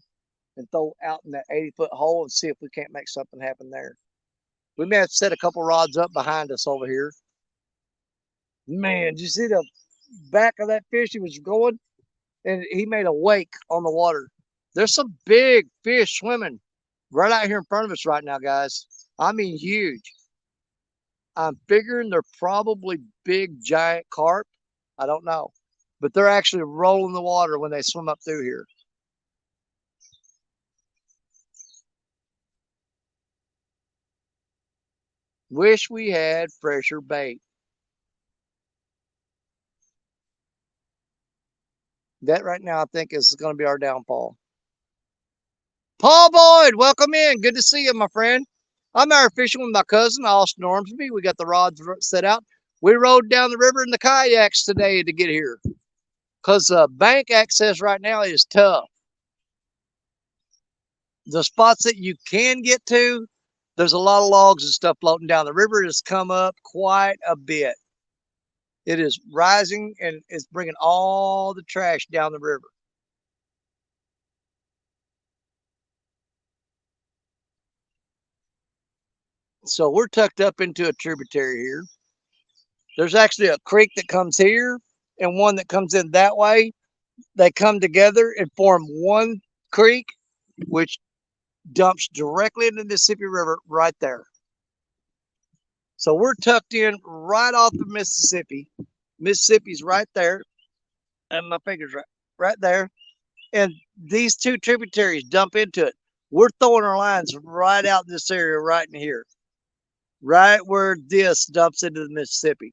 and throw out in that 80-foot hole and see if we can't make something happen there. We may have to set a couple rods up behind us over here. Man, did you see the back of that fish? He was going and he made a wake on the water. There's some big fish swimming right out here in front of us right now, guys. I mean, huge. I'm figuring they're probably big, giant carp. I don't know. But they're actually rolling the water when they swim up through here. Wish we had fresher bait. That right now, I think, is going to be our downfall. Paul Boyd, welcome in. Good to see you, my friend. I'm out fishing with my cousin, Austin Ormsby. We got the rods set out. We rode down the river in the kayaks today to get here because bank access right now is tough. The spots that you can get to, there's a lot of logs and stuff floating down. The river has come up quite a bit. It is rising and it's bringing all the trash down the river. So we're tucked up into a tributary here. There's actually a creek that comes here and one that comes in that way. They come together and form one creek, which dumps directly into the Mississippi River right there. So we're tucked in right off the Mississippi. Mississippi's right there. And my finger's right there. And these two tributaries dump into it. We're throwing our lines right out in this area right in here. Right where this dumps into the Mississippi.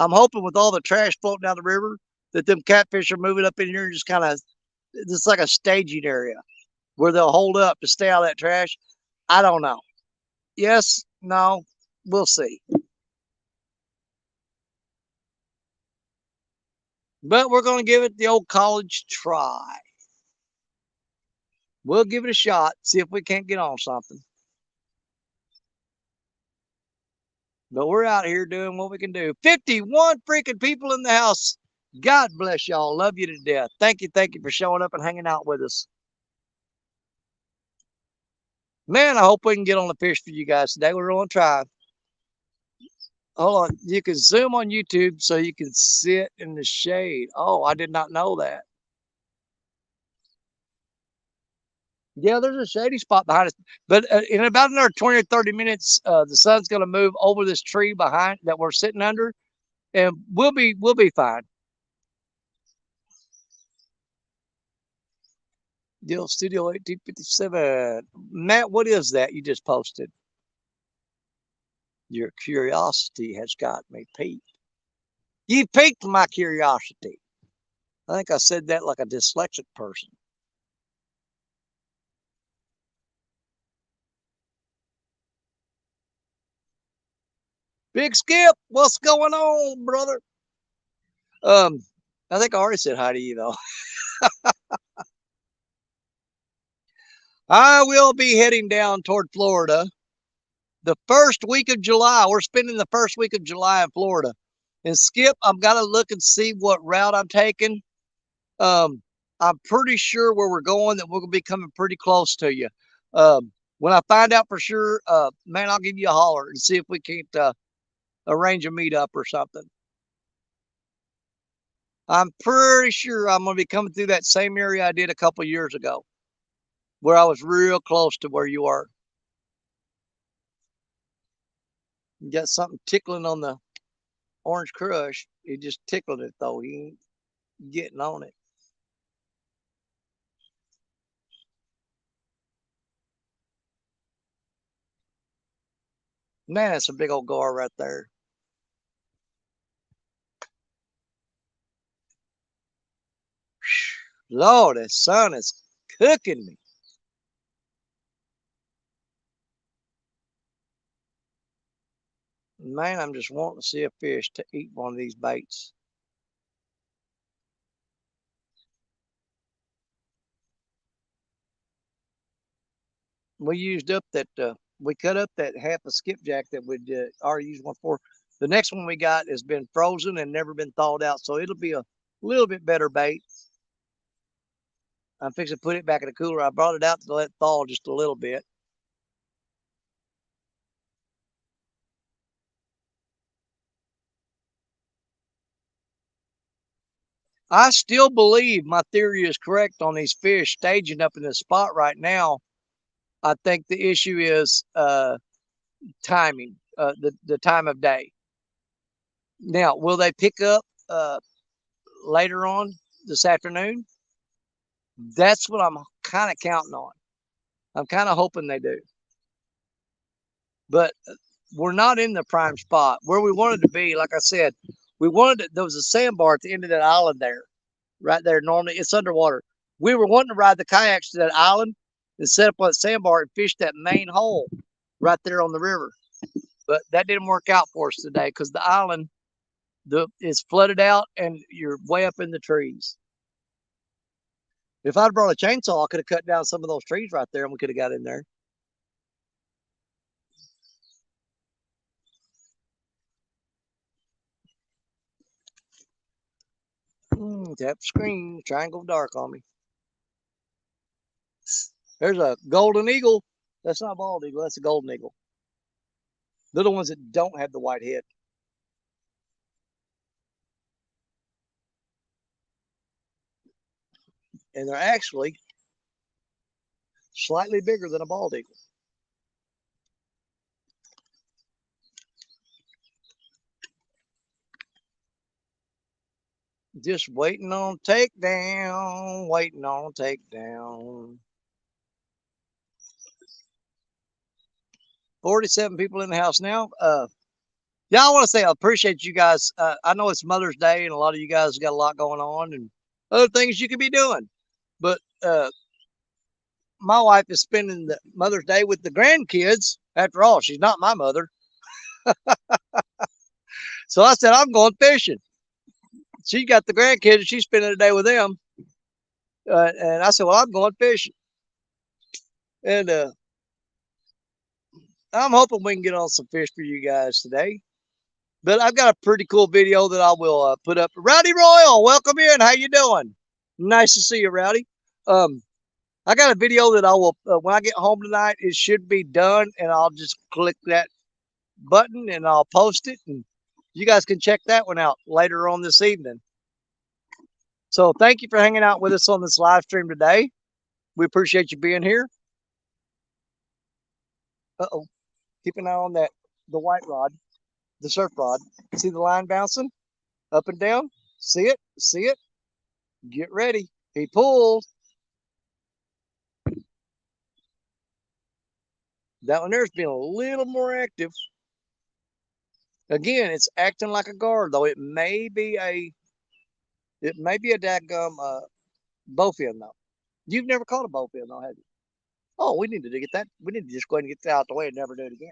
I'm hoping with all the trash floating down the river that them catfish are moving up in here and just kind of, it's like a staging area where they'll hold up to stay out of that trash. I don't know. Yes, no, we'll see. But we're going to give it the old college try. We'll give it a shot, see if we can't get on something. But we're out here doing what we can do. 51 freaking people in the house. God bless y'all. Love you to death. Thank you for showing up and hanging out with us. Man, I hope we can get on the fish for you guys today. We're going to try. Hold on. You can zoom on YouTube so you can sit in the shade. Oh, I did not know that. Yeah, there's a shady spot behind us. But in about another 20 or 30 minutes, the sun's going to move over this tree behind that we're sitting under, and we'll be fine. Deal Studio 1857. Matt, what is that you just posted? Your curiosity has got me piqued. You piqued my curiosity. I think I said that like a dyslexic person. Big Skip, what's going on, brother? I think I already said hi to you though. I will be heading down toward Florida the first week of July. We're spending the first week of July in Florida. And Skip, I've got to look and see what route I'm taking. I'm pretty sure where we're going that we're going to be coming pretty close to you. When I find out for sure, man, I'll give you a holler and see if we can't arrange a meetup or something. I'm pretty sure I'm going to be coming through that same area I did a couple years ago, where I was real close to where you are. You got something tickling on the Orange Crush. He just tickled it though. He ain't getting on it. Man, that's a big old gar right there. Lord, the sun is cooking me. Man, I'm just wanting to see a fish to eat one of these baits. We used up that, we cut up that half a skipjack that we'd already used one for. The next one we got has been frozen and never been thawed out, so it'll be a little bit better bait. I'm fixing to put it back in the cooler. I brought it out to let it thaw just a little bit. I still believe my theory is correct on these fish staging up in this spot right now. I think the issue is timing, the time of day. Now, will they pick up later on this afternoon? That's what I'm kind of counting on. I'm kind of hoping they do. But we're not in the prime spot where we wanted to be. Like I said, there was a sandbar at the end of that island there, right there. Normally it's underwater. We were wanting to ride the kayaks to that island and set up on that sandbar and fish that main hole right there on the river. But that didn't work out for us today because the island is flooded out and you're way up in the trees. If I'd brought a chainsaw, I could have cut down some of those trees right there and we could have got in there. Tap screen, triangle dark on me. There's a golden eagle. That's not a bald eagle, that's a golden eagle. They're the ones that don't have the white head. And they're actually slightly bigger than a bald eagle. Just waiting on takedown, waiting on takedown. 47 people in the house now. Yeah, I want to say I appreciate you guys. I know it's Mother's Day, and a lot of you guys got a lot going on and other things you could be doing. But my wife is spending the Mother's Day with the grandkids. After all, she's not my mother. So I said, I'm going fishing. She got the grandkids, and she's spending the day with them. And I said, well, I'm going fishing. And I'm hoping we can get on some fish for you guys today. But I've got a pretty cool video that I will put up. Rowdy Royal, welcome in. How you doing? Nice to see you, Rowdy. Um, I got a video that I will, when I get home tonight, it should be done, and I'll just click that button and I'll post it, and you guys can check that one out later on this evening. So thank you for hanging out with us on this live stream today. We appreciate you being here. Uh-oh. Keep an eye on that, the white rod, the surf rod. See the line bouncing up and down? See it? See it? Get ready. He pulled. That one there's being a little more active. Again, it's acting like a guard, though. It may be a dadgum bowfin, though. You've never caught a bowfin, though, have you? Oh, we need to get that. We need to just go ahead and get that out the way and never do it again.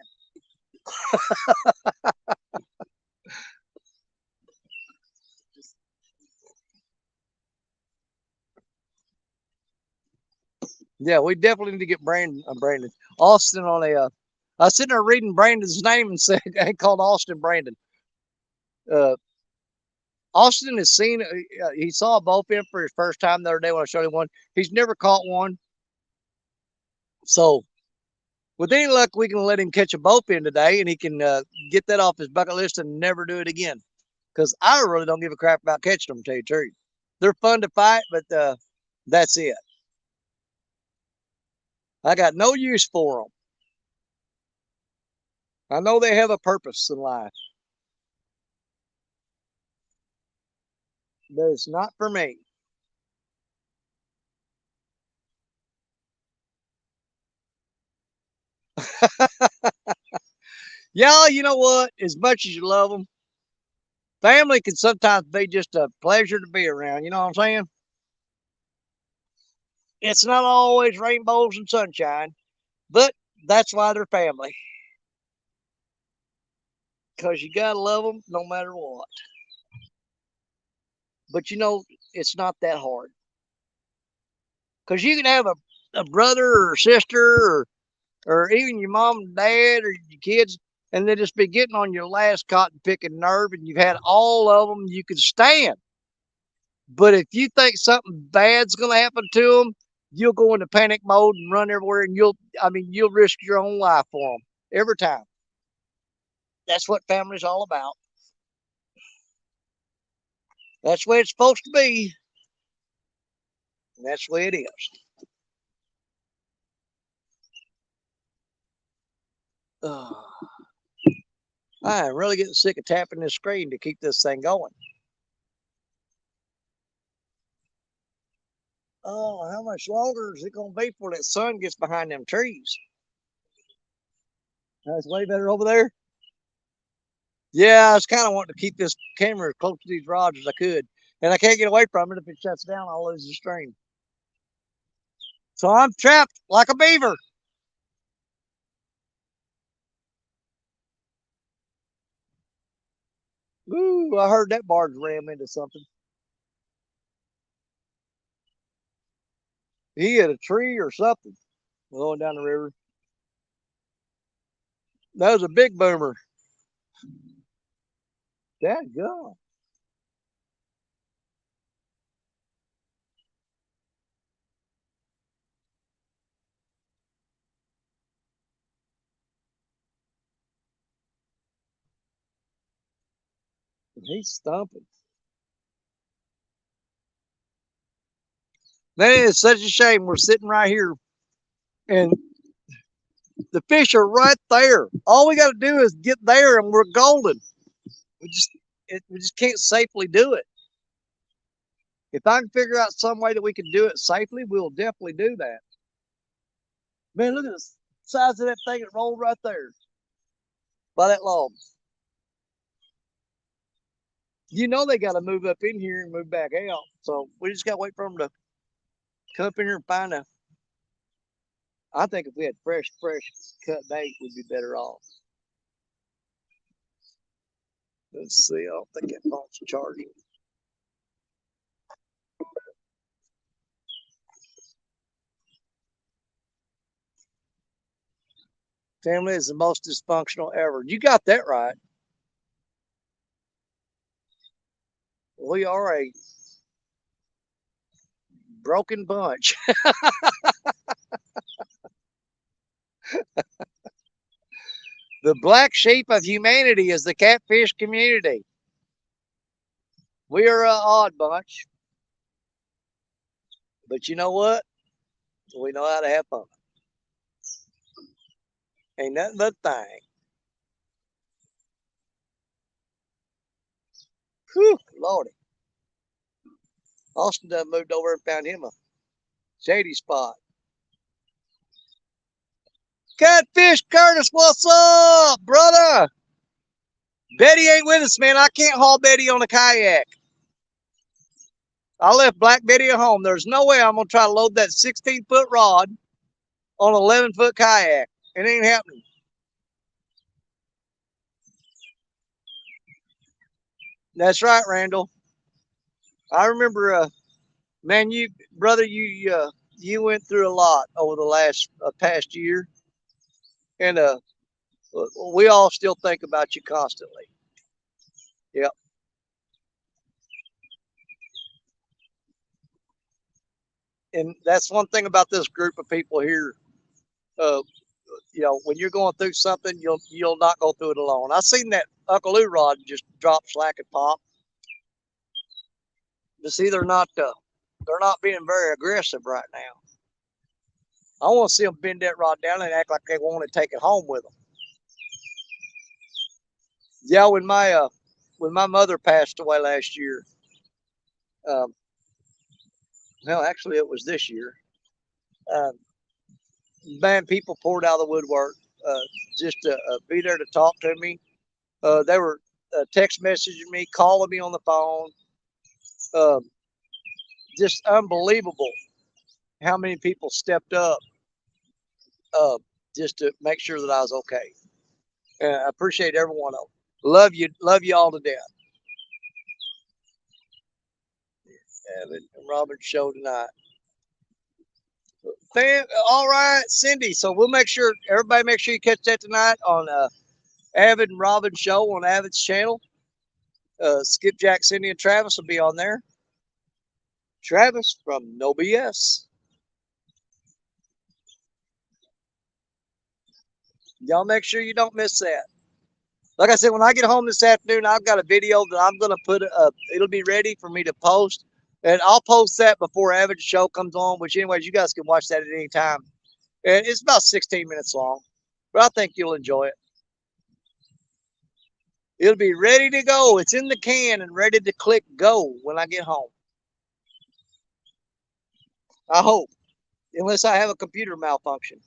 Yeah, we definitely need to get Brandon Austin on a. I was sitting there reading Brandon's name and said, "I called Austin Brandon." Uh, Austin has seen. He saw a bowfin for his first time the other day when I showed him one. He's never caught one, so with any luck, we can let him catch a bowfin today, and he can get that off his bucket list and never do it again. Because I really don't give a crap about catching them. To tell you the truth, they're fun to fight, but that's it. I got no use for them. I know they have a purpose in life, but it's not for me. Yeah, you know what? As much as you love them, family can sometimes be just a pleasure to be around. You know what I'm saying? It's not always rainbows and sunshine, but that's why they're family. Because you got to love them no matter what. But you know, it's not that hard. Because you can have a brother or sister or even your mom and dad or your kids, and they just be getting on your last cotton picking nerve, and you've had all of them you can stand. But if you think something bad's going to happen to them, you'll go into panic mode and run everywhere, and you'll risk your own life for them every time. That's what family's all about. That's the way it's supposed to be. And that's the way it is. Uh, I am really getting sick of tapping this screen to keep this thing going. Oh, how much longer is it going to be before that sun gets behind them trees? That's way better over there. Yeah, I was kind of wanting to keep this camera as close to these rods as I could. And I can't get away from it. If it shuts down, I'll lose the stream. So I'm trapped like a beaver. Ooh, I heard that barge ram into something. He hit a tree or something going down the river. That was a big boomer. That God. He's stumping. Man, it's such a shame we're sitting right here and the fish are right there. All we got to do is get there and we're golden. We just we just can't safely do it. If I can figure out some way that we can do it safely, we'll definitely do that. Man, look at the size of that thing that rolled right there by that log. You know they got to move up in here and move back out. So we just got to wait for them to come up in here and find a. I think if we had fresh cut bait, we'd be better off. Let's see. I don't think that phone's charging. Family is the most dysfunctional ever. You got that right. We are a broken bunch. The black sheep of humanity is the catfish community. We are an odd bunch. But you know what? We know how to have fun. Ain't nothing but a thing. Whew, Lordy. Austin done moved over and found him a shady spot. Catfish Curtis, what's up, brother? Betty ain't with us, man. I can't haul Betty on a kayak. I left Black Betty at home. There's no way I'm going to try to load that 16-foot rod on an 11-foot kayak. It ain't happening. That's right, Randall. I remember, man, you brother, you went through a lot over the last past year, and we all still think about you constantly. Yep. And that's one thing about this group of people here. Uh, when you're going through something, you'll not go through it alone. I seen that Uncle Lou rod just drop, slack, and pop. But see, they're not being very aggressive right now. I want to see them bend that rod down and act like they want to take it home with them. Yeah, when my mother passed away last year, um, well, actually it was this year. Uh, man, people poured out of the woodwork just to be there to talk to me. They were text messaging me, calling me on the phone. Um, just unbelievable how many people stepped up uh, just to make sure that I was okay. I appreciate every one of them. Love you all to death. Evan and Robert show tonight. All right, Cindy. So we'll make sure everybody make sure you catch that tonight on Avid and Robin show on Avid's channel. Skipjack, Cindy, and Travis will be on there. Travis from No BS. Y'all make sure you don't miss that. Like I said, when I get home this afternoon, I've got a video that I'm going to put up. It'll be ready for me to post. And I'll post that before Avid's show comes on, which anyways, you guys can watch that at any time. And it's about 16 minutes long, but I think you'll enjoy it. It'll be ready to go. It's in the can and ready to click go when I get home. I hope, unless I have a computer malfunction.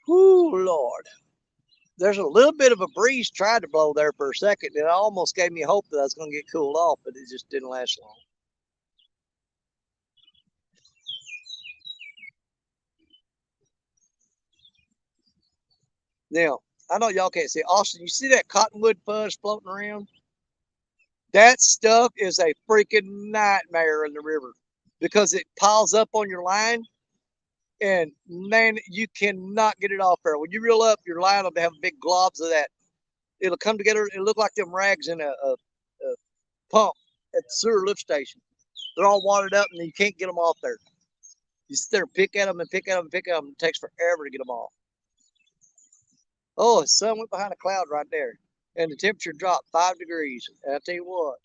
Whoo, Lord. There's a little bit of a breeze tried to blow there for a second. It almost gave me hope that I was going to get cooled off, but it just didn't last long. Now, I know y'all can't see. Austin, you see that cottonwood fuzz floating around? That stuff is a freaking nightmare in the river because it piles up on your line, and man, you cannot get it off there. When you reel up, your line will have big globs of that. It'll come together. It'll look like them rags in a pump at the sewer lift station. They're all watered up, and you can't get them off there. You sit there and pick at them and pick at them and pick at them. It takes forever to get them off. Oh, the sun went behind a cloud right there, and the temperature dropped 5 degrees. And I tell you what,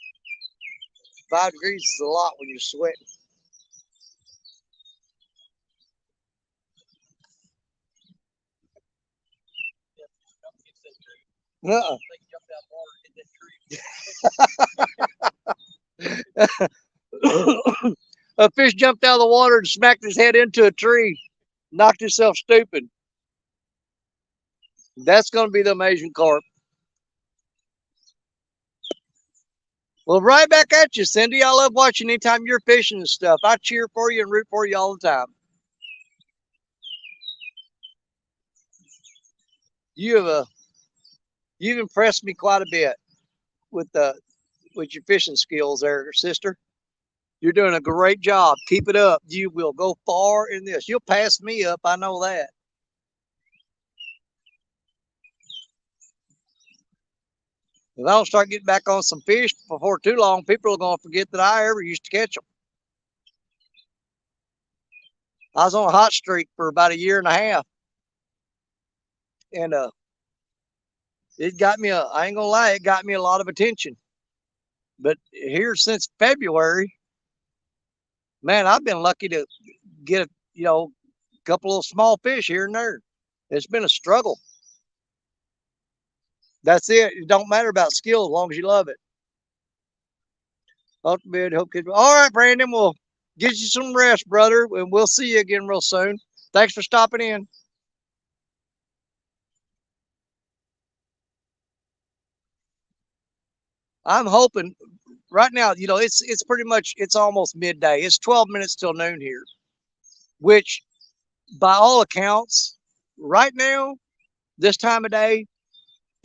5 degrees is a lot when you're sweating. Uh-uh. A fish jumped out of the water and smacked his head into a tree, knocked himself stupid. That's going to be the amazing carp. Well, right back at you, Cindy. I love watching anytime you're fishing and stuff. I cheer for you and root for you all the time. You've you've impressed me quite a bit with your fishing skills there, sister. You're doing a great job. Keep it up. You will go far in this. You'll pass me up. I know that. If I don't start getting back on some fish before too long, people are going to forget that I ever used to catch them. I was on a hot streak for about a year and a half, and it got me I ain't gonna lie, it got me a lot of attention. But here since February, man, I've been lucky to get a couple of small fish here and there. It's been a struggle. That's it. It don't matter about skill as long as you love it. All right, Brandon, we'll get you some rest, brother, and we'll see you again real soon. Thanks for stopping in. I'm hoping right now, it's pretty much it's almost midday. It's 12 minutes till noon here, which by all accounts, right now, this time of day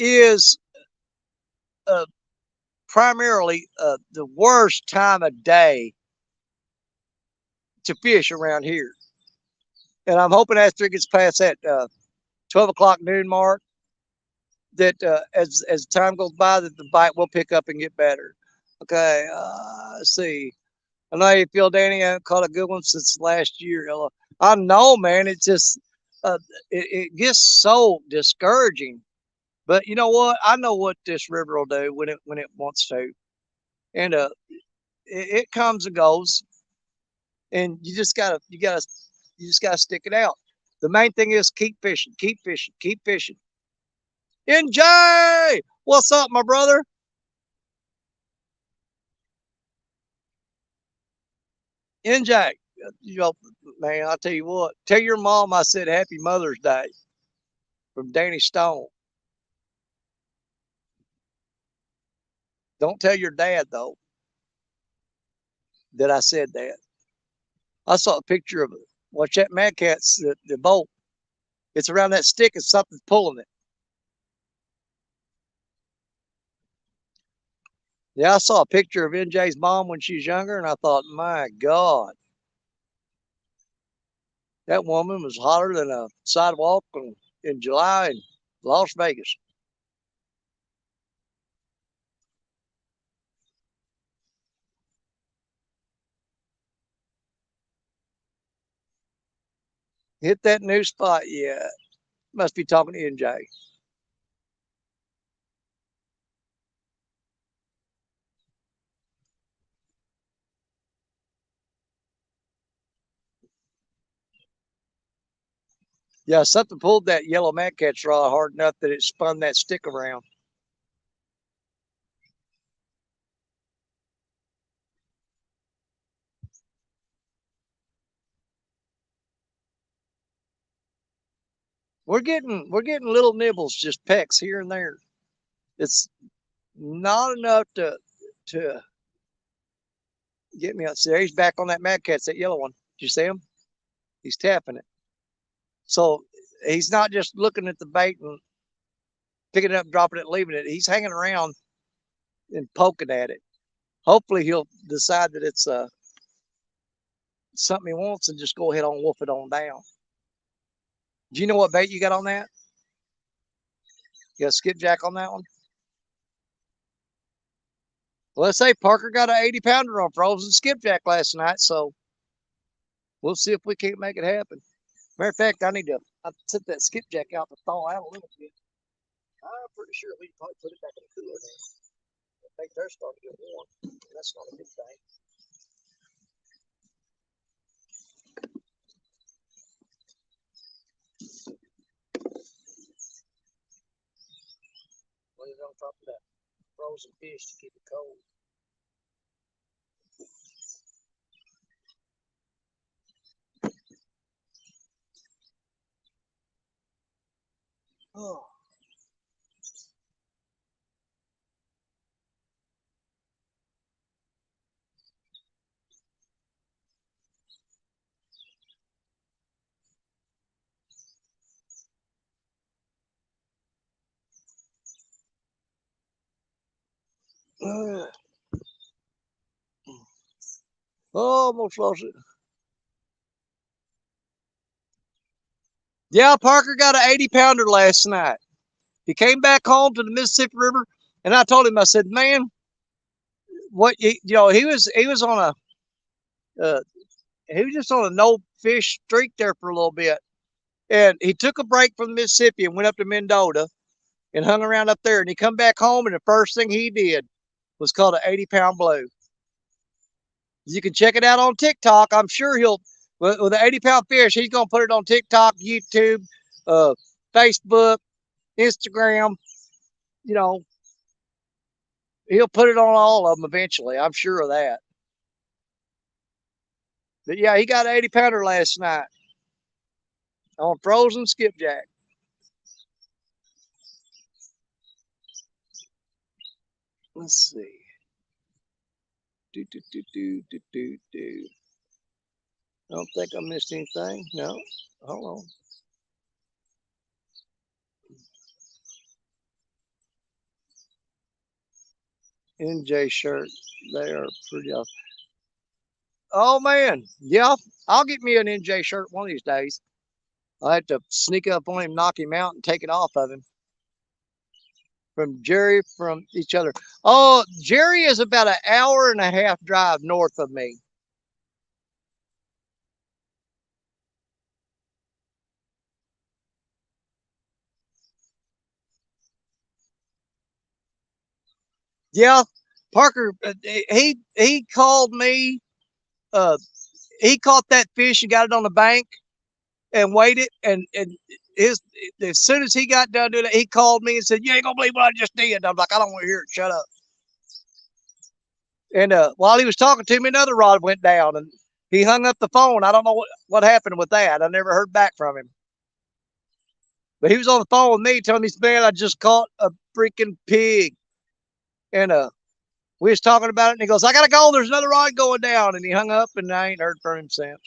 is uh, primarily the worst time of day to fish around here. And I'm hoping after it gets past that 12 o'clock noon mark, that as time goes by, that the bite will pick up and get better. Okay, let's see. I know how you feel, Danny. I haven't caught a good one since last year. I know, man. It's just it gets so discouraging. But you know what? I know what this river will do when it wants to, and it comes and goes, and you just gotta stick it out. The main thing is keep fishing, keep fishing, keep fishing. NJ, what's up, my brother? NJ, you know, man, I'll tell you what. Tell your mom I said Happy Mother's Day from Danny Stone. Don't tell your dad though that I said that. I saw a picture of it. Watch that Mad Cat's the boat. It's around that stick and something's pulling it. Yeah, I saw a picture of NJ's mom when she was younger, and I thought, my God, that woman was hotter than a sidewalk in July in Las Vegas. Hit that new spot. Yeah, must be talking to NJ. Yeah, something pulled that yellow Mad Cat's rod hard enough that it spun that stick around. We're getting little nibbles, just pecks here and there. It's not enough to get me out. See, he's back on that Mad Cat's, that yellow one. Did you see him? He's tapping it. So he's not just looking at the bait and picking it up, dropping it, leaving it. He's hanging around and poking at it. Hopefully he'll decide that it's something he wants and just go ahead and wolf it on down. Do you know what bait you got on that? You got a skipjack on that one? Well, let's say Parker got an 80-pounder on frozen skipjack last night, so we'll see if we can't make it happen. Matter of fact, I set that skipjack out to thaw out a little bit. I'm pretty sure we can probably put it back in the cooler now. I think they're starting to get warm. That's not a good thing. Put it on top of that frozen fish to keep it cold. Oh. Almost lost it. Yeah, Parker got an 80-pounder last night. He came back home to the Mississippi River, and I told him, I said, man, what he was on he was just on a no fish streak there for a little bit, and he took a break from the Mississippi and went up to Mendota and hung around up there, and he come back home, and the first thing he did was caught an 80-pound blue. You can check it out on TikTok. I'm sure he'll with an 80-pound fish. He's gonna put it on TikTok, YouTube, uh, Facebook, Instagram. You know, he'll put it on all of them eventually. I'm sure of that. But yeah, he got an 80-pounder last night on frozen skipjack. Let's see. Do do do do do do do. I don't think I missed anything. No. Hold on. NJ shirt. They are pretty awesome. Oh man, yeah. I'll get me an NJ shirt one of these days. I have to sneak up on him, knock him out, and take it off of him. From Jerry, from each other. Oh, Jerry is about an hour and a half drive north of me. Yeah, Parker. He called me. Uh, he caught that fish and got it on the bank and waited. And his as soon as he got done doing it, he called me and said, "You ain't gonna believe what I just did." I'm like, "I don't want to hear it. Shut up." And while he was talking to me, another rod went down, and he hung up the phone. I don't know what happened with that. I never heard back from him. But he was on the phone with me telling me, "Man, I just caught a freaking pig." And we was talking about it, and he goes, "I gotta go. There's another rod going down." And he hung up, and I ain't heard from him since.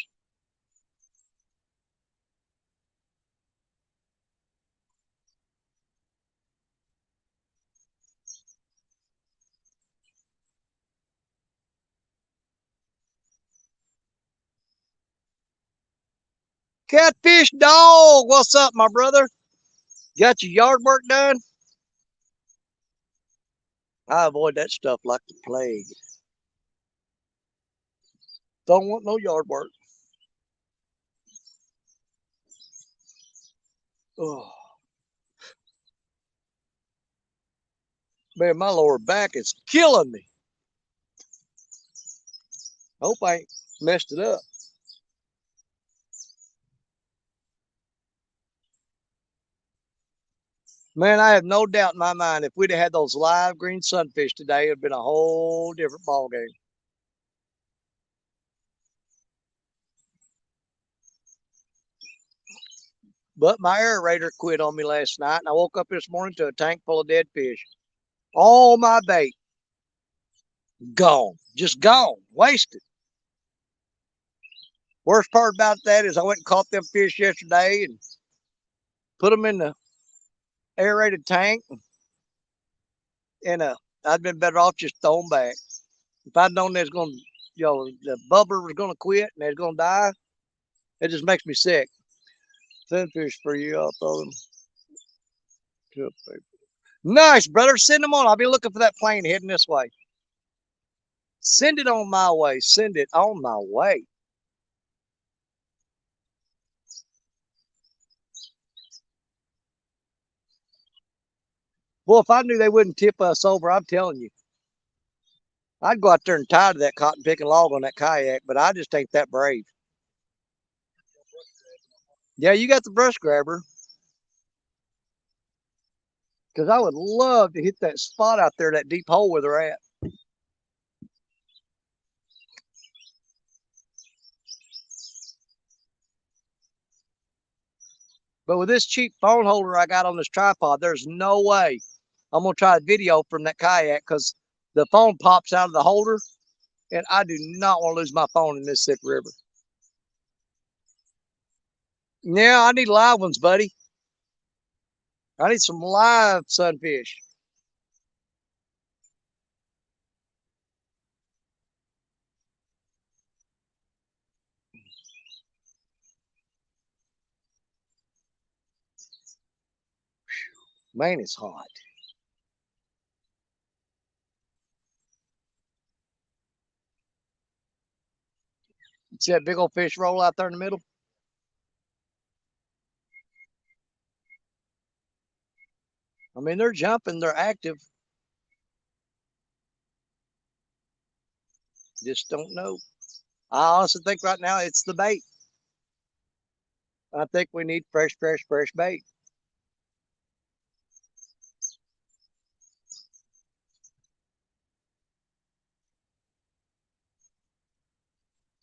Catfish dog, what's up, my brother? Got your yard work done? I avoid that stuff like the plague. Don't want no yard work. Oh, man, my lower back is killing me. Hope I ain't messed it up. Man, I have no doubt in my mind if we'd have had those live green sunfish today, it'd been a whole different ball game. But my aerator quit on me last night, and I woke up this morning to a tank full of dead fish. All my bait gone, just gone, wasted. Worst part about that is I went and caught them fish yesterday and put them in the aerated tank, and I'd been better off just throwing back. If I'd known there's going to, the bubbler was going to quit and they're going to die, it just makes me sick. Send fish for you, I'll throw them. Nice, brother. Send them on. I'll be looking for that plane heading this way. Send it on my way. Send it on my way. Well, if I knew they wouldn't tip us over, I'm telling you, I'd go out there and tie to that cotton picking log on that kayak, but I just ain't that brave. Yeah, you got the brush grabber. Because I would love to hit that spot out there, that deep hole where they're at. But with this cheap phone holder I got on this tripod, there's no way I'm going to try a video from that kayak because the phone pops out of the holder, and I do not want to lose my phone in Mississippi River. Yeah, I need live ones, buddy. I need some live sunfish. Man, it's hot. See that big old fish roll out there in the middle? I mean, they're jumping, they're active. Just don't know. I honestly think right now it's the bait. I think we need fresh bait.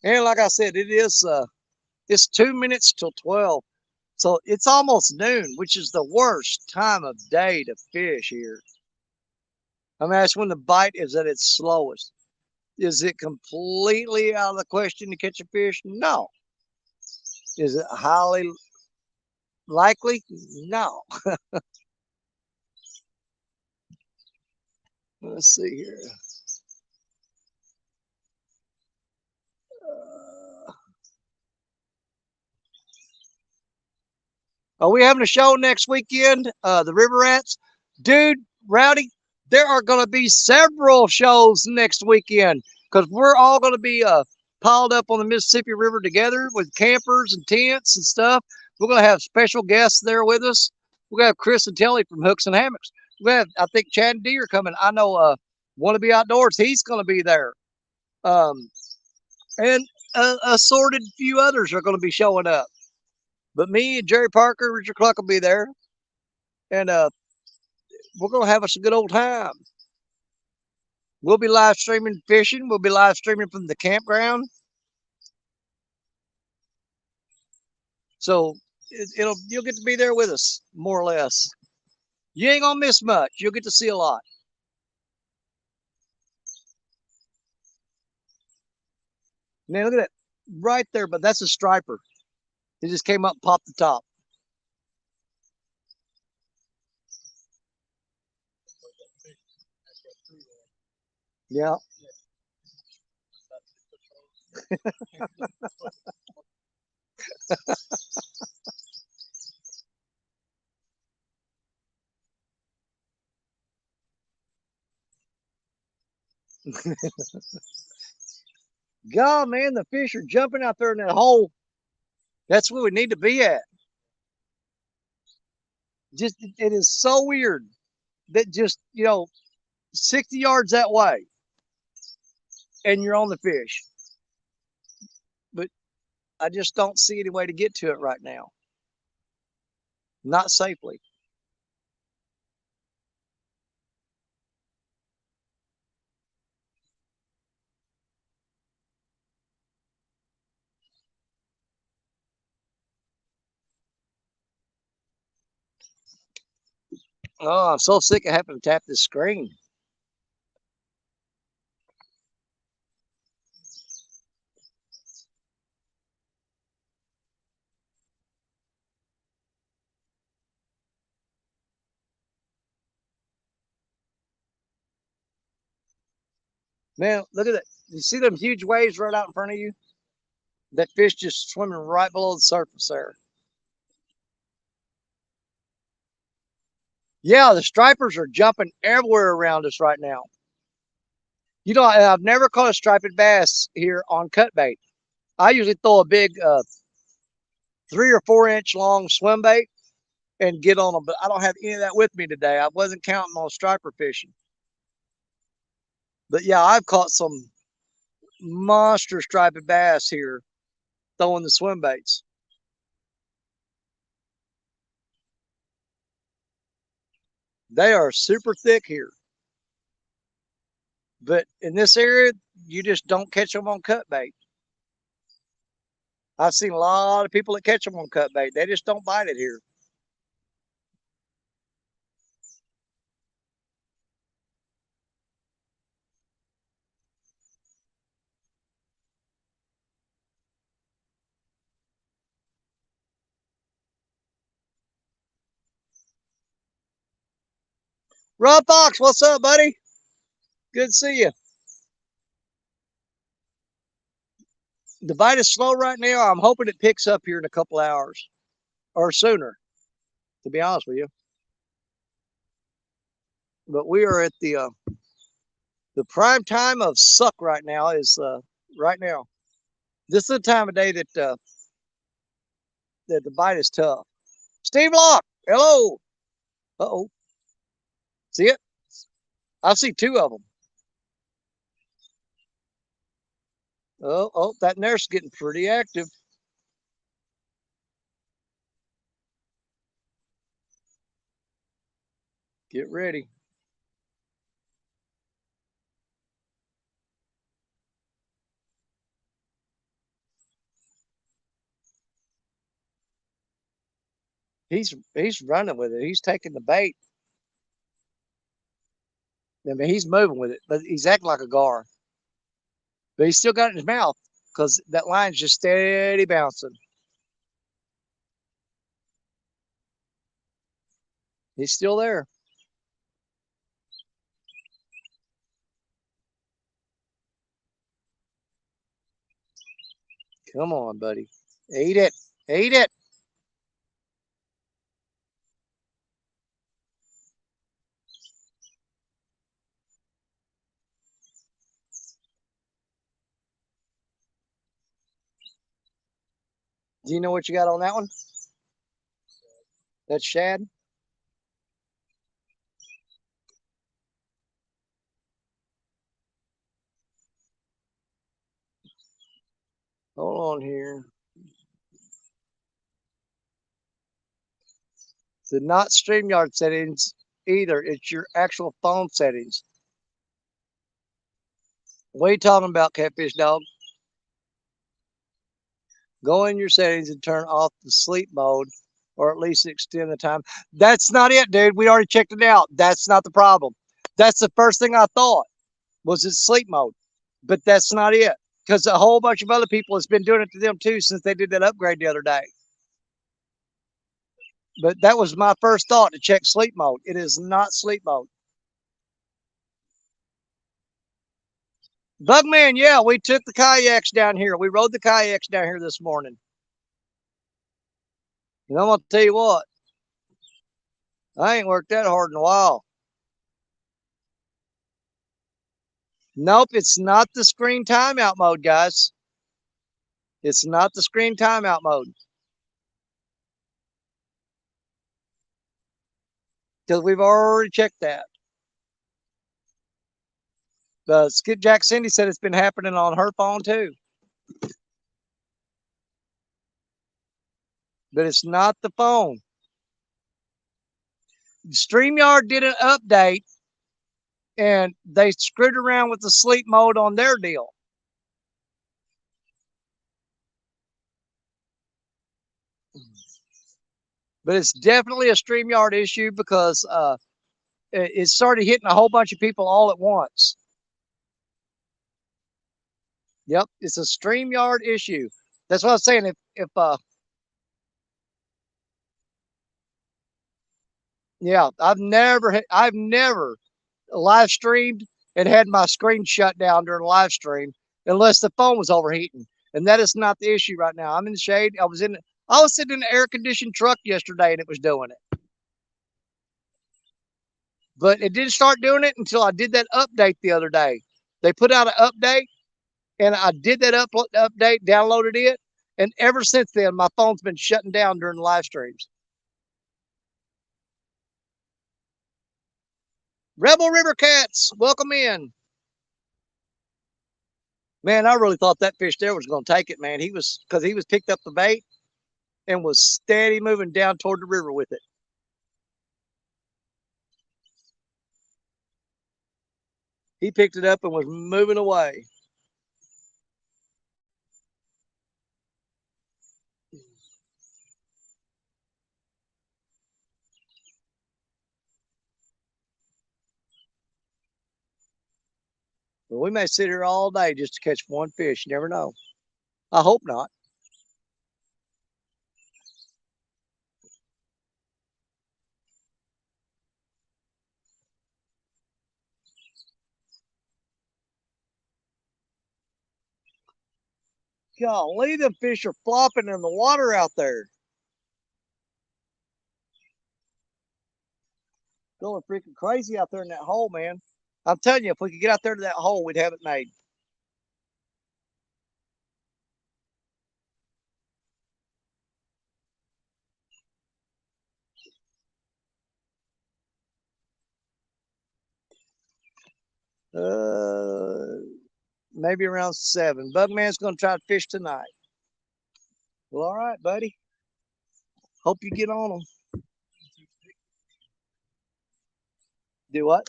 And like I said, it's 2 minutes till 12. So it's almost noon, which is the worst time of day to fish here. I mean, that's when the bite is at its slowest. Is it completely out of the question to catch a fish? No. Is it highly likely? No. Let's see here. Are we having a show next weekend? The River Rats? Dude, Rowdy, there are going to be several shows next weekend because we're all going to be piled up on the Mississippi River together with campers and tents and stuff. We're going to have special guests there with us. We're going to have Chris and Telly from Hooks and Hammocks. We're going to have, I think, Chad and Dee are coming. I know Want to Be Outdoors. He's going to be there. Um, and assorted few others are going to be showing up. But me and Jerry Parker, Richard Cluck will be there. And we're going to have us a good old time. We'll be live streaming fishing. We'll be live streaming from the campground. So you'll get to be there with us, more or less. You ain't going to miss much. You'll get to see a lot. Man, look at that right there. But that's a striper. He just came up and popped the top. Yeah. God, man, the fish are jumping out there in that hole. That's where we need to be at. Just it is so weird that just 60 yards that way and you're on the fish. But I just don't see any way to get to it right now. Not safely. Oh, I'm so sick of having to tap this screen. Man, look at that. You see them huge waves right out in front of you? That fish just swimming right below the surface there. Yeah, the stripers are jumping everywhere around us right now. I've never caught a striped bass here on cut bait. I usually throw a big 3 or 4 inch long swim bait and get on them, but I don't have any of that with me today. I wasn't counting on striper fishing. But yeah, I've caught some monster striped bass here throwing the swim baits. They are super thick here. But in this area, you just don't catch them on cut bait. I've seen a lot of people that catch them on cut bait. They just don't bite it here. Rob Fox, what's up, buddy? Good to see you. The bite is slow right now. I'm hoping it picks up here in a couple hours or sooner, to be honest with you. But we are at the prime time of suck right now. Is right now. This is the time of day that the bite is tough. Steve Locke, hello. Uh-oh. See it? I see two of them. Oh, that nurse is getting pretty active. Get ready. He's running with it. He's taking the bait. I mean, he's moving with it, but he's acting like a gar. But he's still got it in his mouth because that line's just steady bouncing. He's still there. Come on, buddy. Eat it. Eat it. Do you know what you got on that one? That's shad. Hold on here. The not StreamYard settings either. It's your actual phone settings. What are you talking about, Catfish Dog? Go in your settings and turn off the sleep mode or at least extend the time. That's not it, dude. We already checked it out. That's not the problem. That's the first thing I thought was it's sleep mode. But that's not it. Because a whole bunch of other people has been doing it to them too since they did that upgrade the other day. But that was my first thought to check sleep mode. It is not sleep mode. Bugman, yeah, we took the kayaks down here. We rode the kayaks down here this morning. And I'm gonna tell you what, I ain't worked that hard in a while. Nope, it's not the screen timeout mode, guys. It's not the screen timeout mode. Because we've already checked that. Skip Jack Cindy said it's been happening on her phone too. But it's not the phone. StreamYard did an update and they screwed around with the sleep mode on their deal. But it's definitely a StreamYard issue because it started hitting a whole bunch of people all at once. Yep, it's a StreamYard issue. That's what I was saying. If yeah, I've never live streamed and had my screen shut down during a live stream unless the phone was overheating. And that is not the issue right now. I'm in the shade. I was sitting in an air conditioned truck yesterday and it was doing it. But it didn't start doing it until I did that update the other day. They put out an update and I did that update, downloaded it, and ever since then my phone's been shutting down during the live streams. Rebel River Cats, welcome in. Man, I really thought that fish there was going to take it, man. He was picked up the bait and was steady moving down toward the river with it. He picked it up and was moving away. Well, we may sit here all day just to catch one fish. You never know. I hope not. Golly, the fish are flopping in the water out there. Going freaking crazy out there in that hole, man. I'm telling you, if we could get out there to that hole, we'd have it made. Maybe around 7. Bugman's going to try to fish tonight. Well, all right, buddy. Hope you get on them. Do what?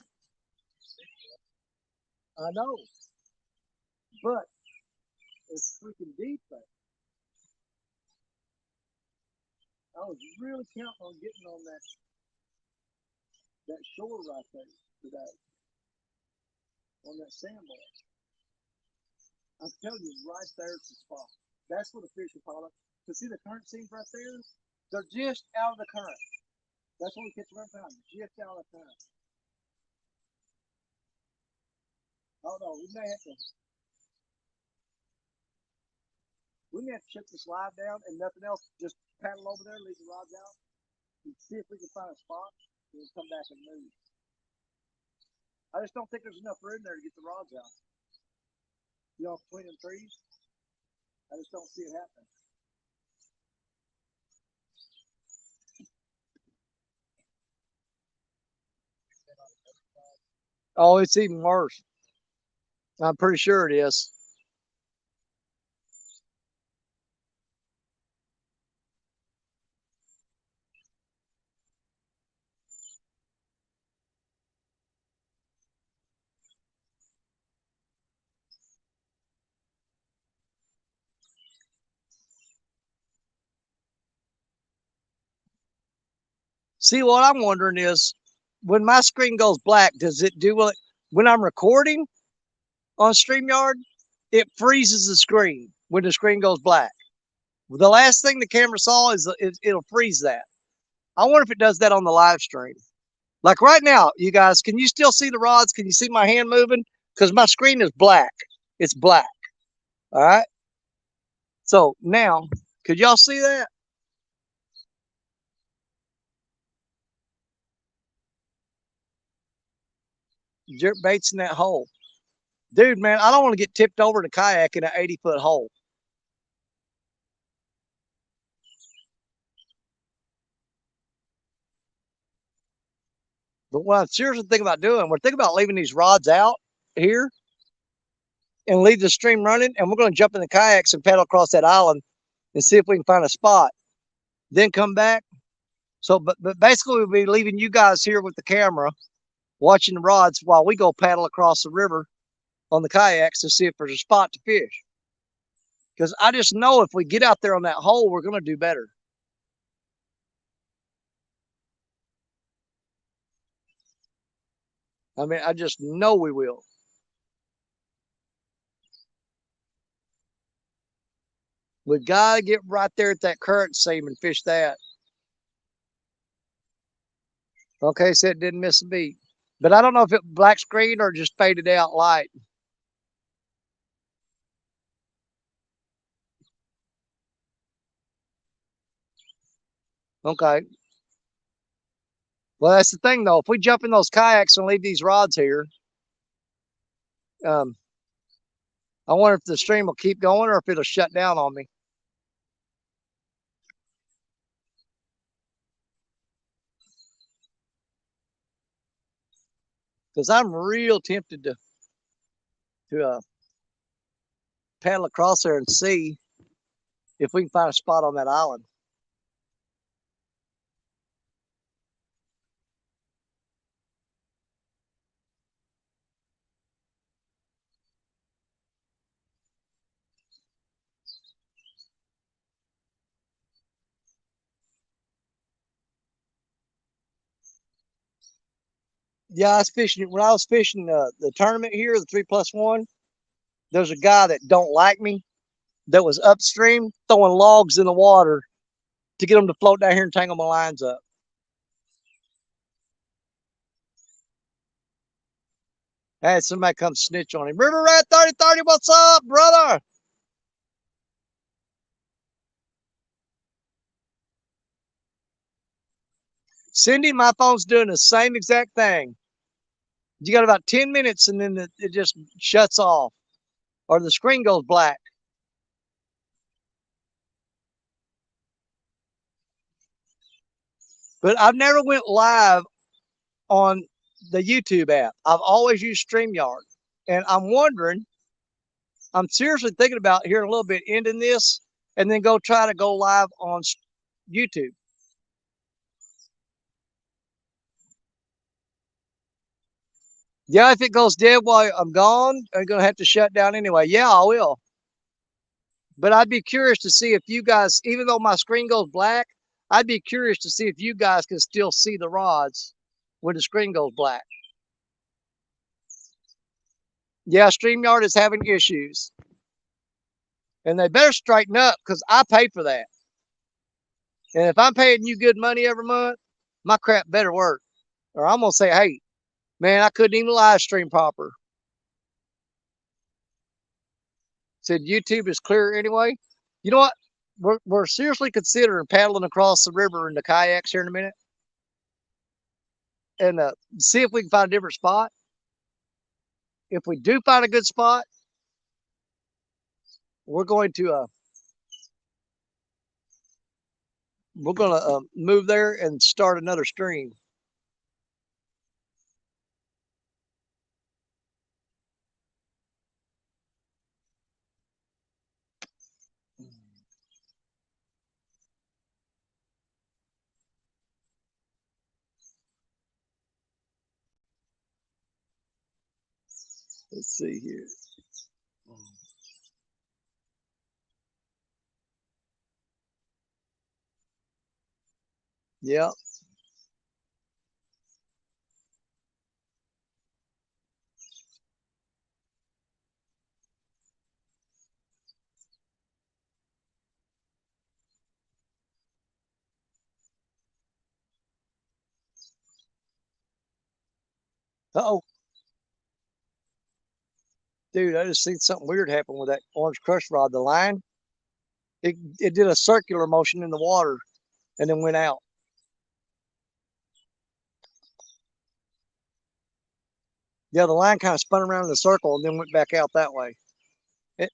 I know, but it's freaking deep there. I was really counting on getting on that shore right there today, on that sandbar. I'm telling you, right there's the spot. That's where the fish are falling. To see the current seams right there, they're just out of the current. That's what we catch them every time, just out of the current. Oh no, we may have to shut the slide down and nothing else. Just paddle over there, leave the rods out, and see if we can find a spot, and then come back and move. I just don't think there's enough room there to get the rods out. You know, between them trees, I just don't see it happening. Oh, it's even worse. I'm pretty sure it is. See, what I'm wondering is when my screen goes black, does it do what when I'm recording on StreamYard? It freezes the screen when the screen goes black. The last thing the camera saw is it'll freeze that. I wonder if it does that on the live stream. Like right now, you guys, can you still see the rods? Can you see my hand moving? Because my screen is black. It's black. All right. So now, could y'all see that? Jerk baits in that hole. Dude, man, I don't want to get tipped over in a kayak in an 80-foot hole. But what I'm seriously thinking about doing, we're thinking about leaving these rods out here and leave the stream running, and we're going to jump in the kayaks and paddle across that island and see if we can find a spot. Then come back. So, but basically, we'll be leaving you guys here with the camera, watching the rods while we go paddle across the river on the kayaks to see if there's a spot to fish. Because I just know if we get out there on that hole, we're going to do better. I mean, I just know we will. We got to get right there at that current seam and fish that. Okay, so it didn't miss a beat. But I don't know if it black screen or just faded out light. Okay. Well, that's the thing, though. If we jump in those kayaks and leave these rods here, um, I wonder if the stream will keep going or if it'll shut down on me. Because I'm real tempted to paddle across there and see if we can find a spot on that island. Yeah, I was fishing when I was fishing the tournament here, the 3+1. There's a guy that don't like me that was upstream throwing logs in the water to get them to float down here and tangle my lines up. I had somebody come snitch on him. River Rat 3030, what's up, brother? Cindy, my phone's doing the same exact thing. You got about 10 minutes and then it just shuts off or the screen goes black. But I've never went live on the YouTube app. I've always used StreamYard. And I'm wondering, I'm seriously thinking about here in a little bit ending this and then go try to go live on YouTube. Yeah, if it goes dead while I'm gone, I'm going to have to shut down anyway. Yeah, I will. But I'd be curious to see if you guys, even though my screen goes black, I'd be curious to see if you guys can still see the rods when the screen goes black. Yeah, StreamYard is having issues. And they better straighten up because I pay for that. And if I'm paying you good money every month, my crap better work. Or I'm going to say, hey, man, I couldn't even live stream proper. Said YouTube is clear anyway. You know what? We're seriously considering paddling across the river in the kayaks here in a minute and see if we can find a different spot. If we do find a good spot, we're going to move there and start another stream. Let's see here. Yeah. Uh-oh. Dude, I just seen something weird happen with that orange crush rod. The line, it did a circular motion in the water and then went out. Yeah, the line kind of spun around in a circle and then went back out that way. It,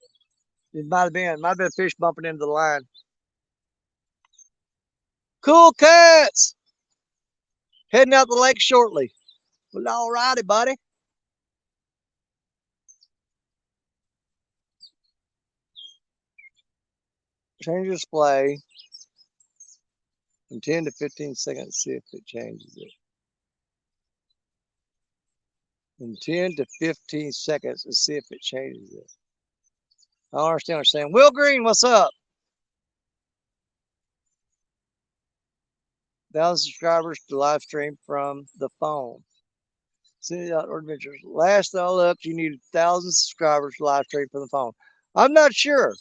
it might have been a fish bumping into the line. Cool cats. Heading out the lake shortly. Well, all righty, buddy. Change display from 10 to 15 seconds. See if it changes it. In 10 to 15 seconds and see if it changes it. I don't understand what you're saying. Will Green, what's up? 1,000 subscribers to live stream from the phone. City Outdoor Adventures. Last I looked, you needed 1,000 subscribers to live stream from the phone. I'm not sure.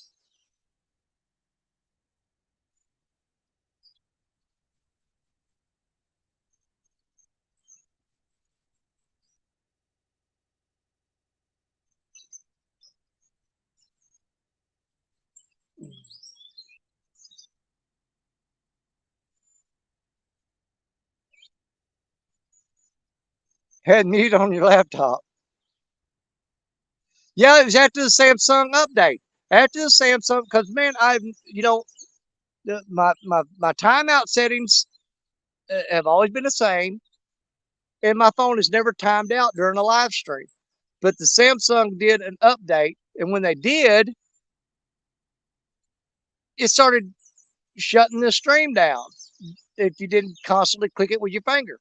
Had mute on your laptop. Yeah, it was after the Samsung update. After the Samsung, because man, my timeout settings have always been the same, and my phone has never timed out during a live stream. But the Samsung did an update, and when they did, it started shutting the stream down if you didn't constantly click it with your finger.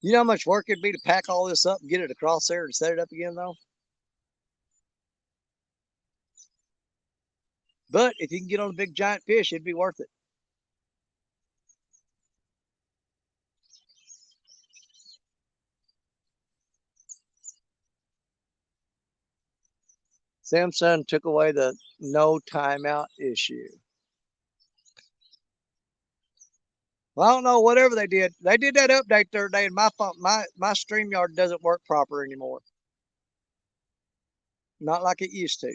You know how much work it'd be to pack all this up and get it across there and set it up again, though? But if you can get on a big giant fish, it'd be worth it. Samsung took away the no timeout issue. Well, I don't know, whatever they did. They did that update the other day, and my phone, my StreamYard doesn't work proper anymore. Not like it used to.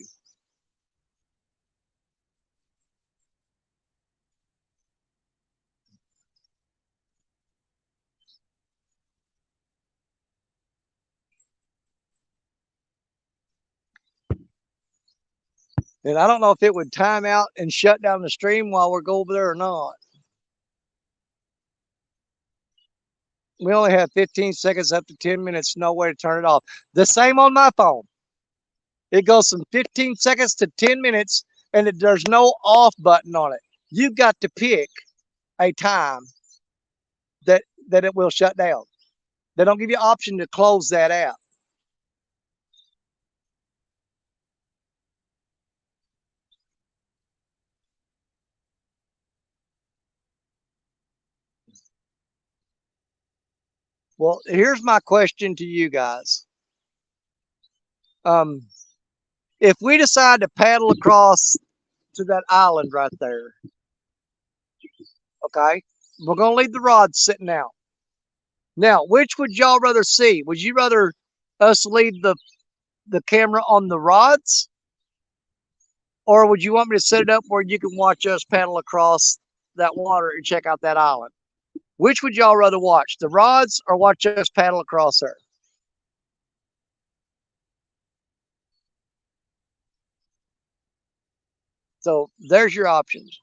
And I don't know if it would time out and shut down the stream while we go over there or not. We only have 15 seconds up to 10 minutes, no way to turn it off. The same on my phone. It goes from 15 seconds to 10 minutes, and there's no off button on it. You've got to pick a time that it will shut down. They don't give you an option to close that app. Well, here's my question to you guys. Um, if we decide to paddle across to that island right there, okay, we're gonna leave the rods sitting out. Now, which would y'all rather see? Would you rather us leave the camera on the rods, or would you want me to set it up where you can watch us paddle across that water and check out that island? Which would y'all rather watch, the rods or watch us paddle across there? So there's your options.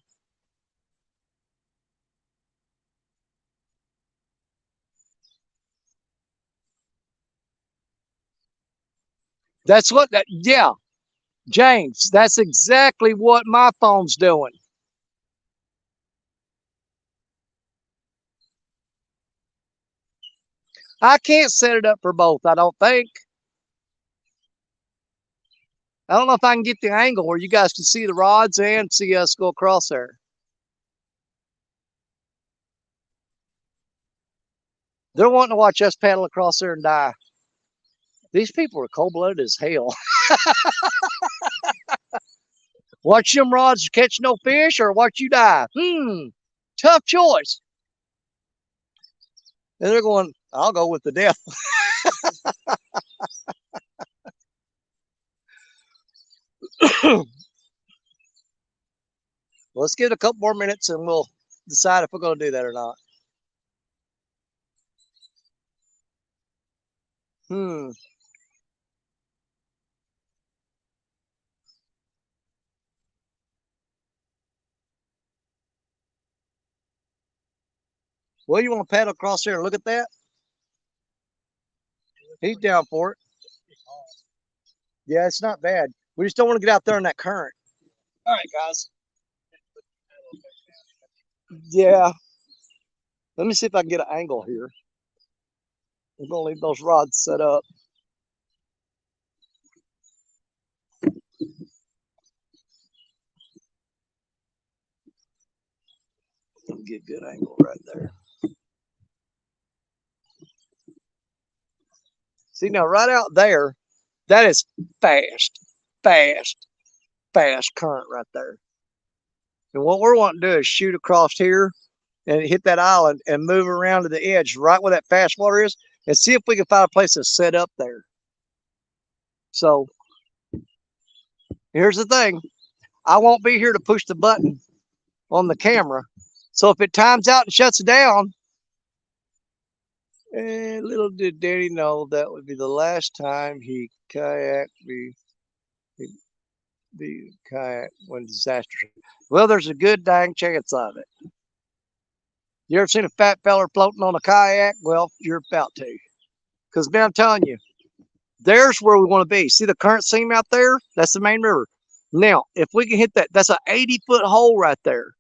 That's what that, yeah, James, that's exactly what my phone's doing. I can't set it up for both, I don't think. I don't know if I can get the angle where you guys can see the rods and see us go across there. They're wanting to watch us paddle across there and die. These people are cold blooded as hell. Watch them rods catch no fish or watch you die. Tough choice. And they're going, I'll go with the death. Let's give it a couple more minutes and we'll decide if we're going to do that or not. Hmm. Well, you want to paddle across there and look at that? He's down for it. Yeah, it's not bad. We just don't want to get out there in that current. All right, guys. Yeah. Let me see if I can get an angle here. We're going to leave those rods set up. Get a good angle right there. See, now right out there, that is fast, fast, fast current right there. And what we're wanting to do is shoot across here and hit that island and move around to the edge right where that fast water is and see if we can find a place to set up there. So here's the thing. I won't be here to push the button on the camera. So if it times out and shuts down, little did Daddy know that would be the last time he kayaked the kayak when disaster. Well, there's a good dang chance of it. You ever seen a fat feller floating on a kayak? Well, you're about to. Because, man, I'm telling you, there's where we want to be. See the current seam out there? That's the main river. Now, if we can hit that, that's an 80-foot hole right there.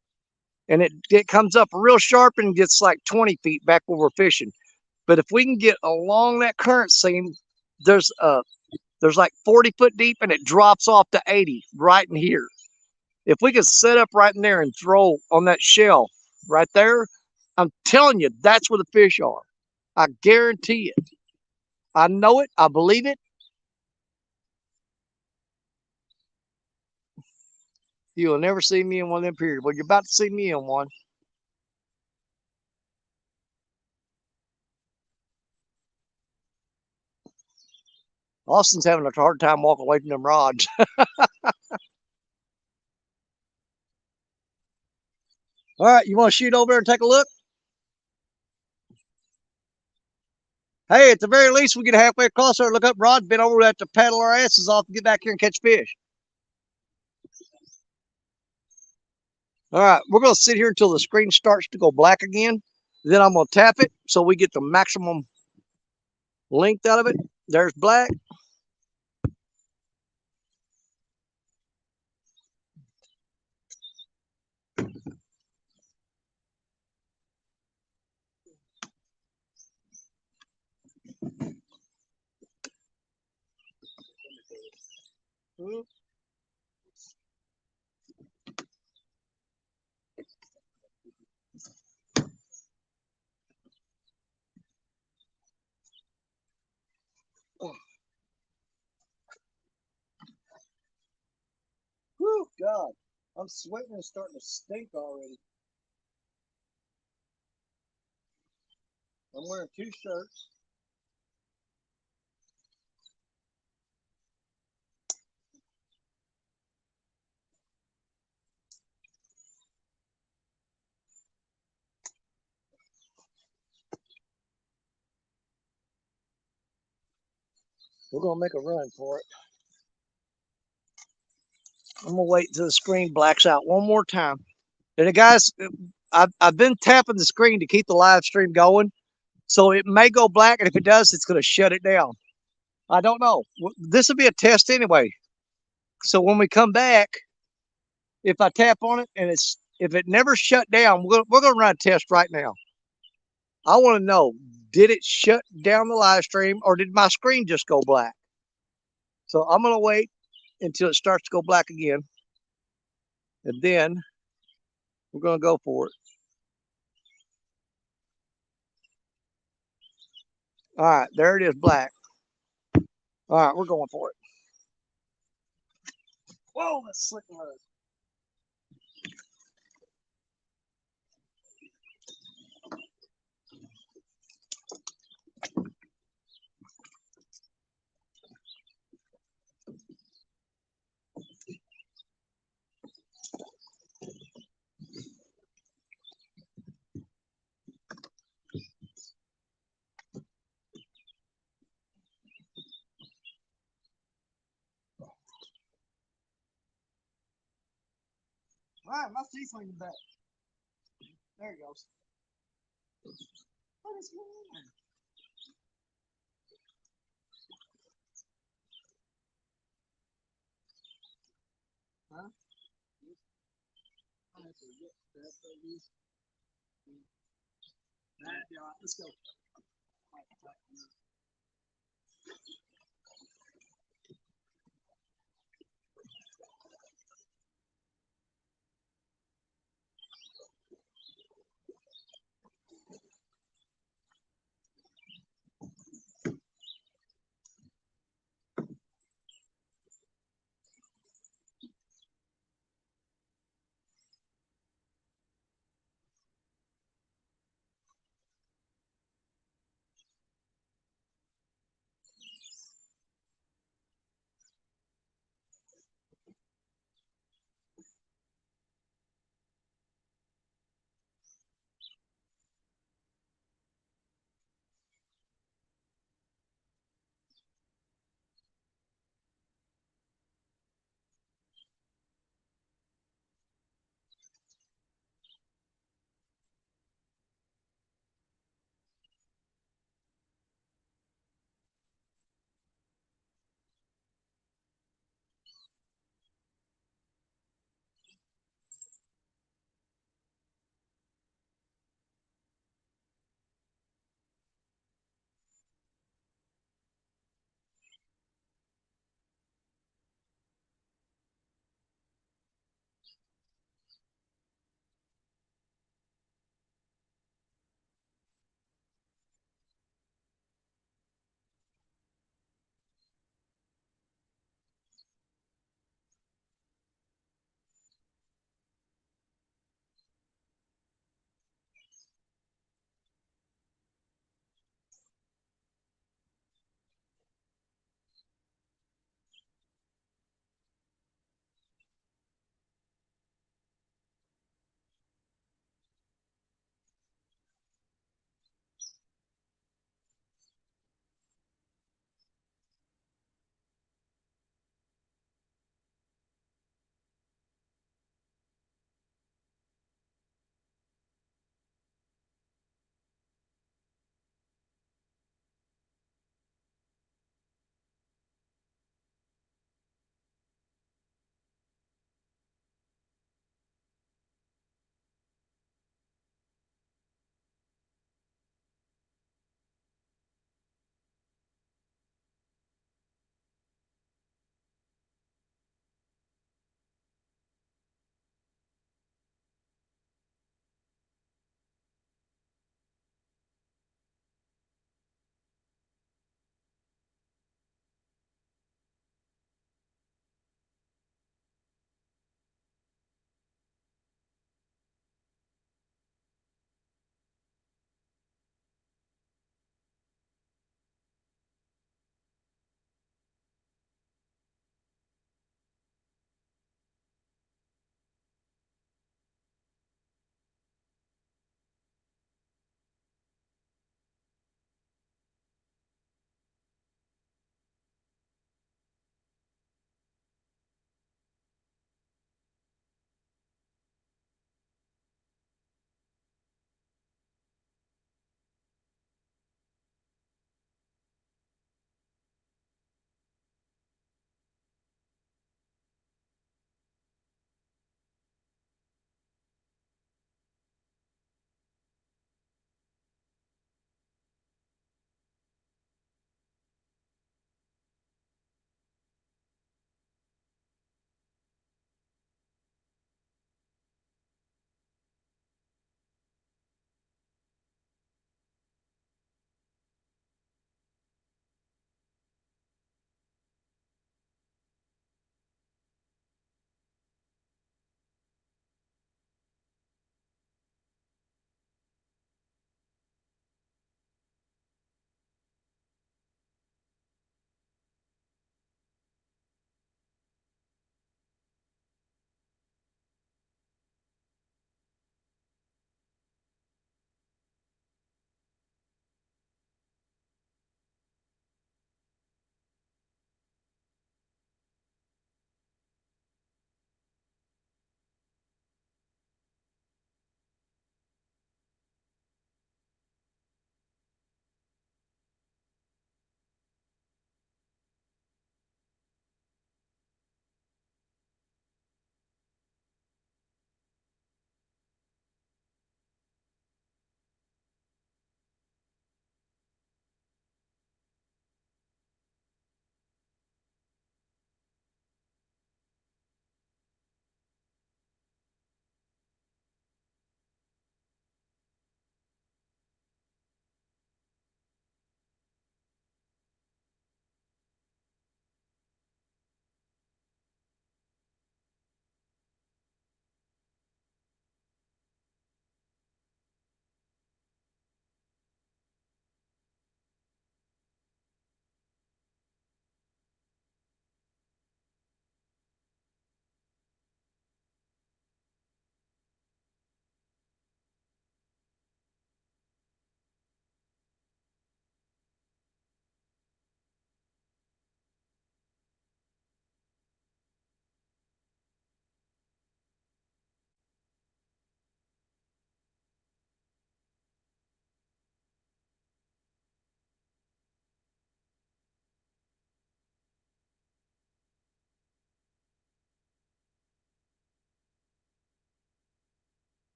And it comes up real sharp and gets like 20 feet back where we're fishing. But if we can get along that current seam, there's like 40 foot deep and it drops off to 80 right in here. If we could set up right in there and throw on that shell right there, I'm telling you, that's where the fish are. I guarantee it. I know it. I believe it. You'll never see me in one of them periods. Well, you're about to see me in one. Austin's having a hard time walking away from them rods. All right, you want to shoot over there and take a look? Hey, at the very least, we get halfway across there, look up rods, been over, we have to paddle our asses off and get back here and catch fish. All right, we're going to sit here until the screen starts to go black again. Then I'm going to tap it so we get the maximum length out of it. There's black. Whew, God, I'm sweating and starting to stink already. I'm wearing 2 shirts. We're going to make a run for it. I'm going to wait until the screen blacks out one more time. And guys, I've been tapping the screen to keep the live stream going. So it may go black, and if it does, it's going to shut it down. I don't know. This will be a test anyway. So when we come back, if I tap on it and if it never shut down, we're going to run a test right now. I want to know, did it shut down the live stream or did my screen just go black? So I'm going to wait until it starts to go black again. And then we're going to go for it. All right, there it is, black. All right, we're going for it. Whoa, that's slick mud. All right, my teeth leaning back. There it goes. What is going on? Huh? Let's go.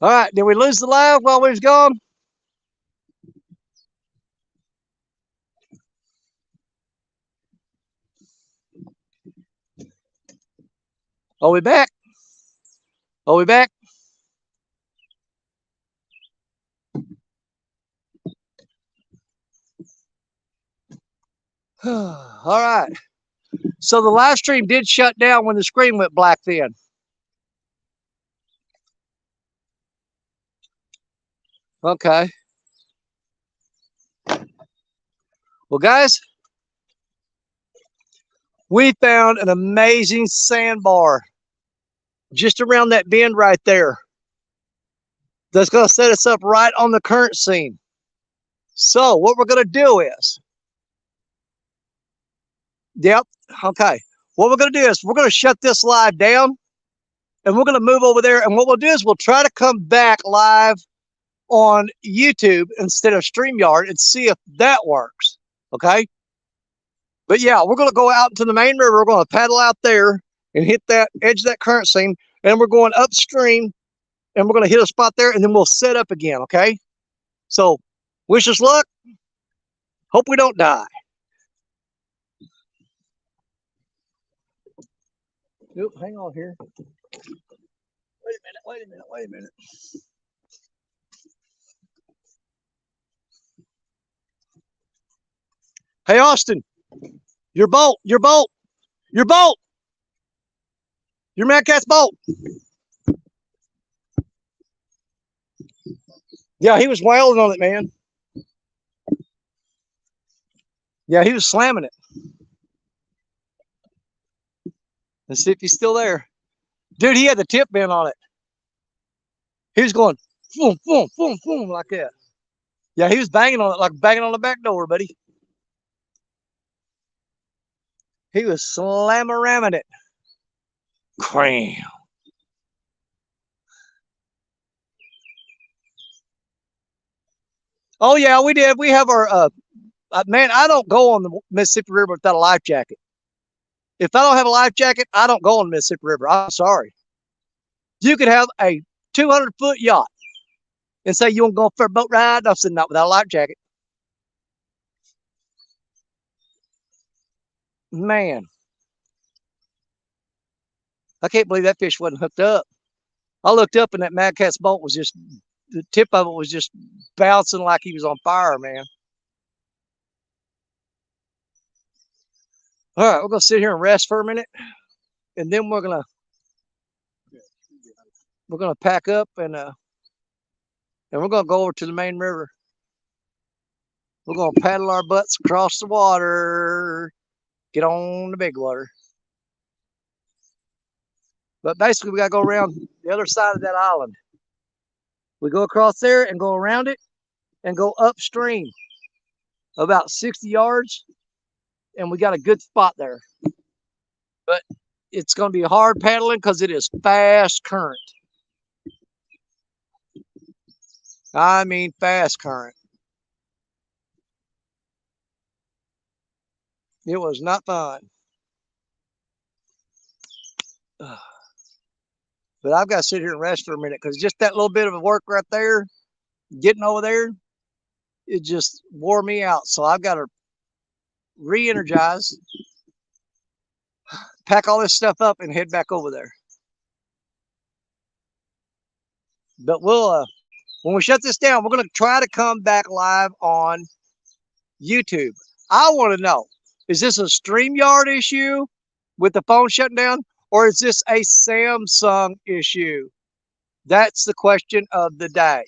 All right, did we lose the live while we was gone? Are we back? Are we back? All right. So the live stream did shut down when the screen went black then. Okay. Well, guys, we found an amazing sandbar just around that bend right there. That's going to set us up right on the current scene. So what we're going to do is, yep, okay. What we're going to do is we're going to shut this live down and we're going to move over there. And what we'll do is we'll try to come back live on YouTube instead of StreamYard and see if that works. Okay. But yeah, we're going to go out into the main river. We're going to paddle out there and hit that edge of that current scene. And we're going upstream and we're going to hit a spot there and then we'll set up again. Okay. So wish us luck. Hope we don't die. Oop, hang on here. Wait a minute. Hey, Austin, your bolt. Your Mad Cat's bolt. Yeah, he was wailing on it, man. Yeah, he was slamming it. Let's see if he's still there. Dude, he had the tip bent on it. He was going boom, boom, boom, boom, like that. Yeah, he was banging on it like banging on the back door, buddy. He was slam-a-ramming it. Cram. Oh, yeah, we did. We have our, man, I don't go on the Mississippi River without a life jacket. If I don't have a life jacket, I don't go on the Mississippi River. I'm sorry. You could have a 200-foot yacht and say you want to go for a boat ride. I said, not without a life jacket. Man, I can't believe that fish wasn't hooked up. I looked up and that Mad Cat's bolt was just, the tip of it was just bouncing like he was on fire, man. All right, we're going to sit here and rest for a minute. And then we're going to pack up and we're going to go over to the main river. We're going to paddle our butts across the water, get on the big water. But basically, we got to go around the other side of that island. We go across there and go around it and go upstream about 60 yards. And we got a good spot there. But it's going to be hard paddling because it is fast current. I mean, fast current. It was not fun. But I've got to sit here and rest for a minute because just that little bit of work right there, getting over there, it just wore me out. So I've got to re-energize, pack all this stuff up, and head back over there. But we'll, when we shut this down, we're going to try to come back live on YouTube. I want to know, is this a StreamYard issue with the phone shutting down? Or is this a Samsung issue? That's the question of the day.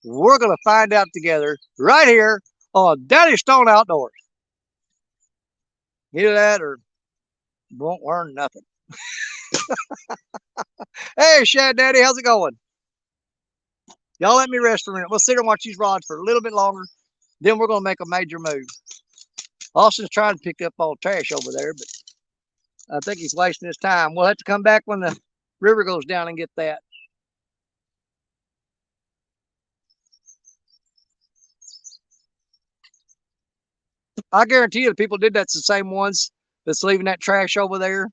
We're going to find out together right here on Daddy Stone Outdoors. Either that or won't learn nothing. Hey, Shad Daddy, how's it going? Y'all let me rest for a minute. We'll sit here and watch these rods for a little bit longer. Then we're going to make a major move. Austin's trying to pick up all trash over there, but I think he's wasting his time. We'll have to come back when the river goes down and get that. I guarantee you the people did that's the same ones that's leaving that trash over there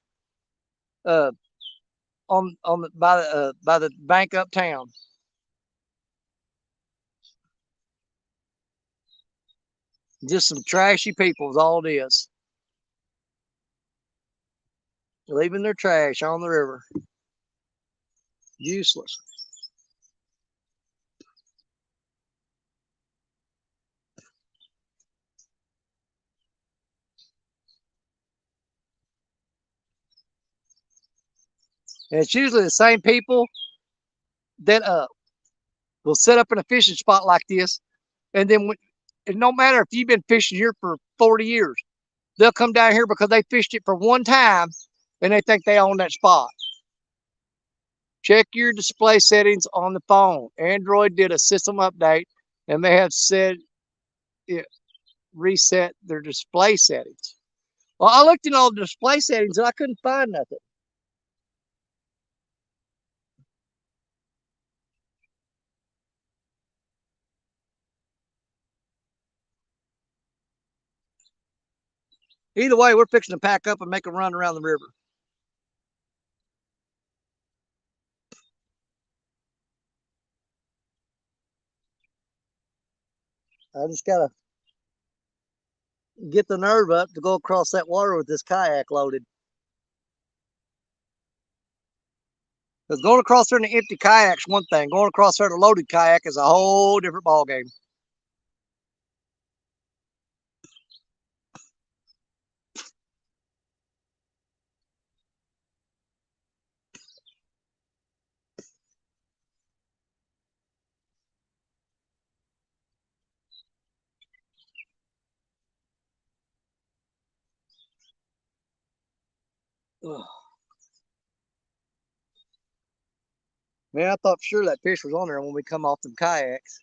on the by the bank uptown. Just some trashy people is all it is. Leaving their trash on the river. Useless. And it's usually the same people that will set up in a fishing spot like this, and then it no matter if you've been fishing here for 40 years, they'll come down here because they fished it for one time, and they think they own that spot. Check your display settings on the phone. Android did a system update, and they have said it reset their display settings. Well, I looked in all the display settings and I couldn't find nothing. Either way, we're fixing to pack up and make a run around the river. I just gotta get the nerve up to go across that water with this kayak loaded. Because going across there in an empty kayak's one thing. Going across there in a loaded kayak is a whole different ballgame. Ugh. Man, I thought for sure that fish was on there when we come off them kayaks.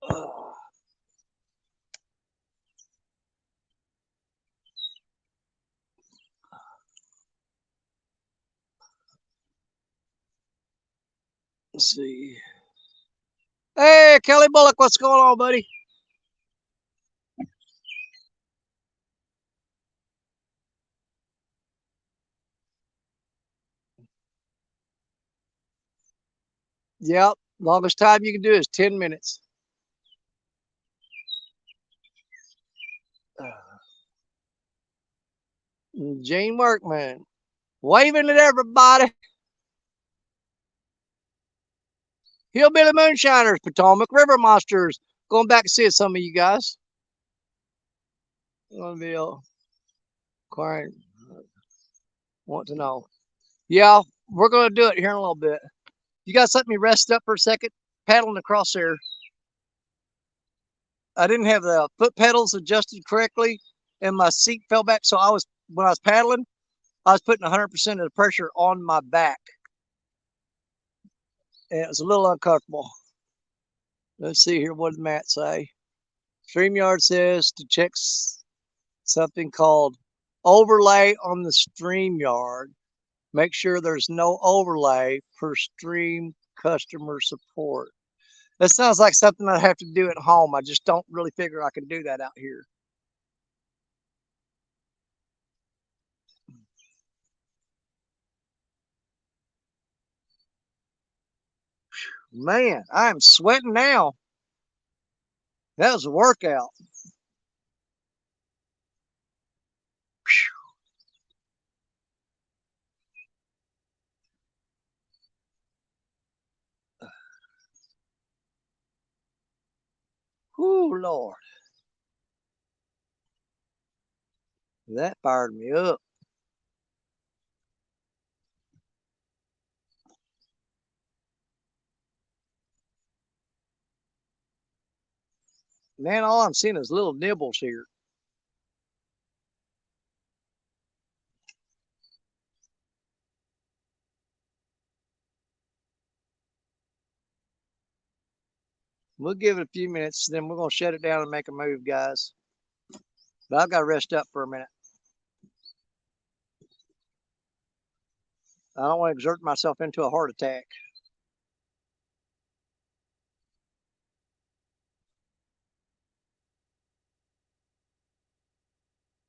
Ugh. Let's see. Hey, Kelly Bullock, what's going on, buddy? Yep, longest time you can do is 10 minutes. Gene Workman, waving at everybody. Hillbilly Moonshiners, Potomac River Monsters. Going back to see some of you guys. Gonna want to know. Yeah, we're gonna do it here in a little bit. You guys let me rest up for a second, paddling across there. I didn't have the foot pedals adjusted correctly, and my seat fell back. So when I was paddling, I was putting 100% of the pressure on my back, and it was a little uncomfortable. Let's see here. What did Matt say? StreamYard says to check something called overlay on the StreamYard. Make sure there's no overlay for stream customer support. That sounds like something I'd have to do at home. I just don't really figure I can do that out here. Man, I am sweating now. That was a workout. Whoo, Lord. That fired me up. Man, all I'm seeing is little nibbles here. We'll give it a few minutes, then we're going to shut it down and make a move, guys. But I've got to rest up for a minute. I don't want to exert myself into a heart attack.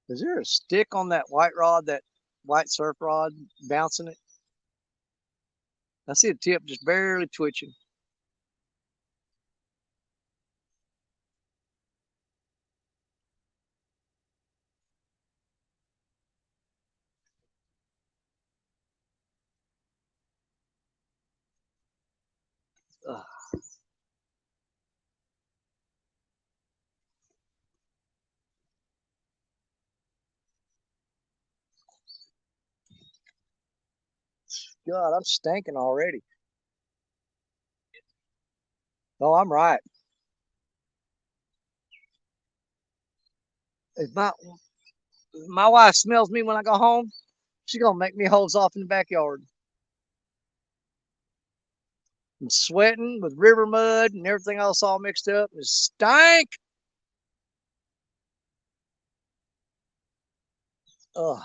Is there a stick on that white rod, that white surf rod, bouncing it? I see the tip just barely twitching. Ugh. God, I'm stinking already. Oh, I'm right. If my wife smells me when I go home, she's gonna make me hose off in the backyard. I'm sweating with river mud and everything else all mixed up. It stank. Ugh.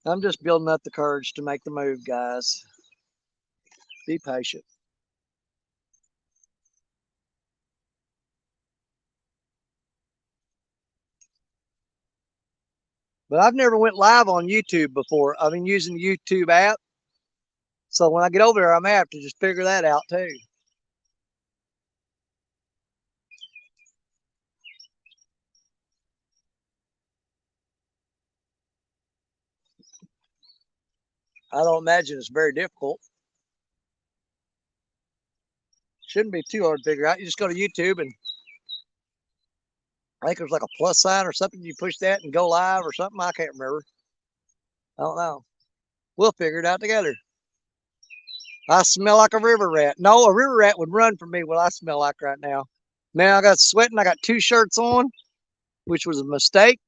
I'm just building up the courage to make the move, guys. Be patient. But I've never went live on YouTube before. I've been using the YouTube app. So when I get over there, I'm gonna have to just figure that out too. I don't imagine it's very difficult. Shouldn't be too hard to figure out. You just go to YouTube and I think there's like a plus sign or something. You push that and go live or something. I can't remember. I don't know. We'll figure it out together. I smell like a river rat. No, a river rat would run from me what I smell like right now. Man, I got sweating. I got 2 shirts on, which was a mistake.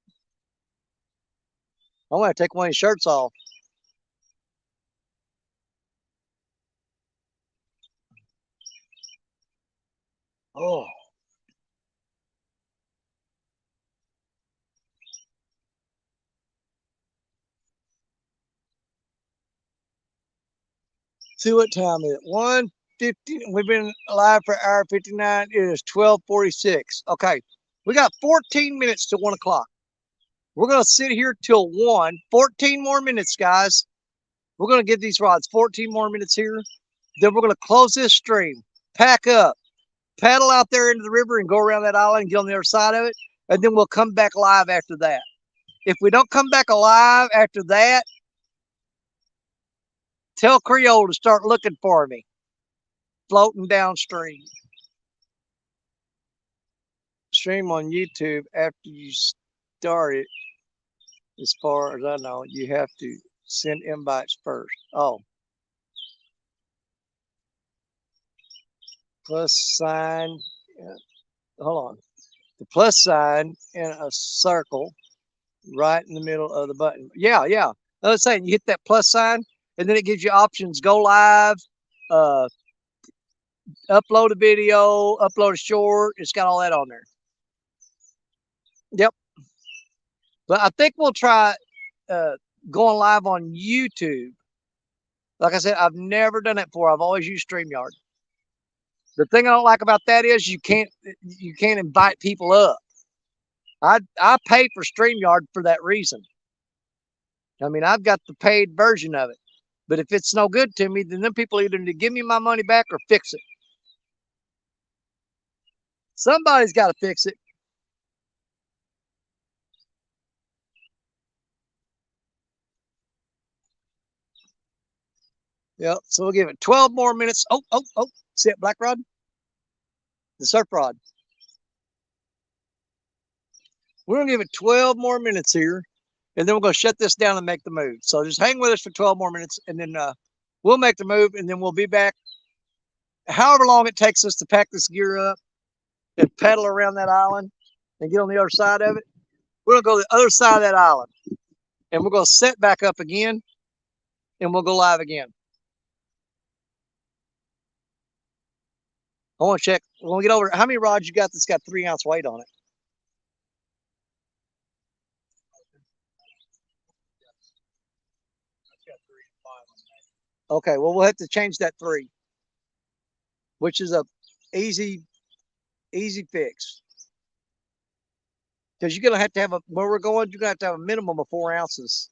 I'm going to take one of these shirts off. Oh, see what time is it? 1:50. We've been live for hour 59. It is 12:46. Okay, we got 14 minutes to 1 o'clock. We're going to sit here till 1. 14 more minutes, guys. We're going to give these rods 14 more minutes here. Then we're going to close this stream, pack up, paddle out there into the river and go around that island and get on the other side of it. And then we'll come back live after that. If we don't come back alive after that, tell Creole to start looking for me, floating downstream. Stream on YouTube after you start it. As far as I know, you have to send invites first. Oh, plus sign. Hold on. The plus sign in a circle right in the middle of the button. Yeah, yeah. I was saying you hit that plus sign and then it gives you options: go live, uh, upload a video, upload a short. It's got all that on there. Yep. But I think we'll try uh, going live on YouTube. Like I said, I've never done it before. I've always used StreamYard. The thing I don't like about that is you can't invite people up. I pay for StreamYard for that reason. I mean, I've got the paid version of it. But if it's no good to me, then them people either need to give me my money back or fix it. Somebody's got to fix it. Yep. So we'll give it 12 more minutes. Oh, oh, oh. See it, Black Rod? The surf rod. We're going to give it 12 more minutes here. And then we're going to shut this down and make the move. So just hang with us for 12 more minutes. And then we'll make the move. And then we'll be back however long it takes us to pack this gear up and paddle around that island and get on the other side of it. We're going to go to the other side of that island. And we're going to set back up again. And we'll go live again. I want to check. When we get over, how many rods you got that's got 3-ounce weight on it? Okay, well, we'll have to change that 3, which is a easy Easy fix. Because you're gonna have to have where we're going. You're gonna have to have a minimum of 4 ounces.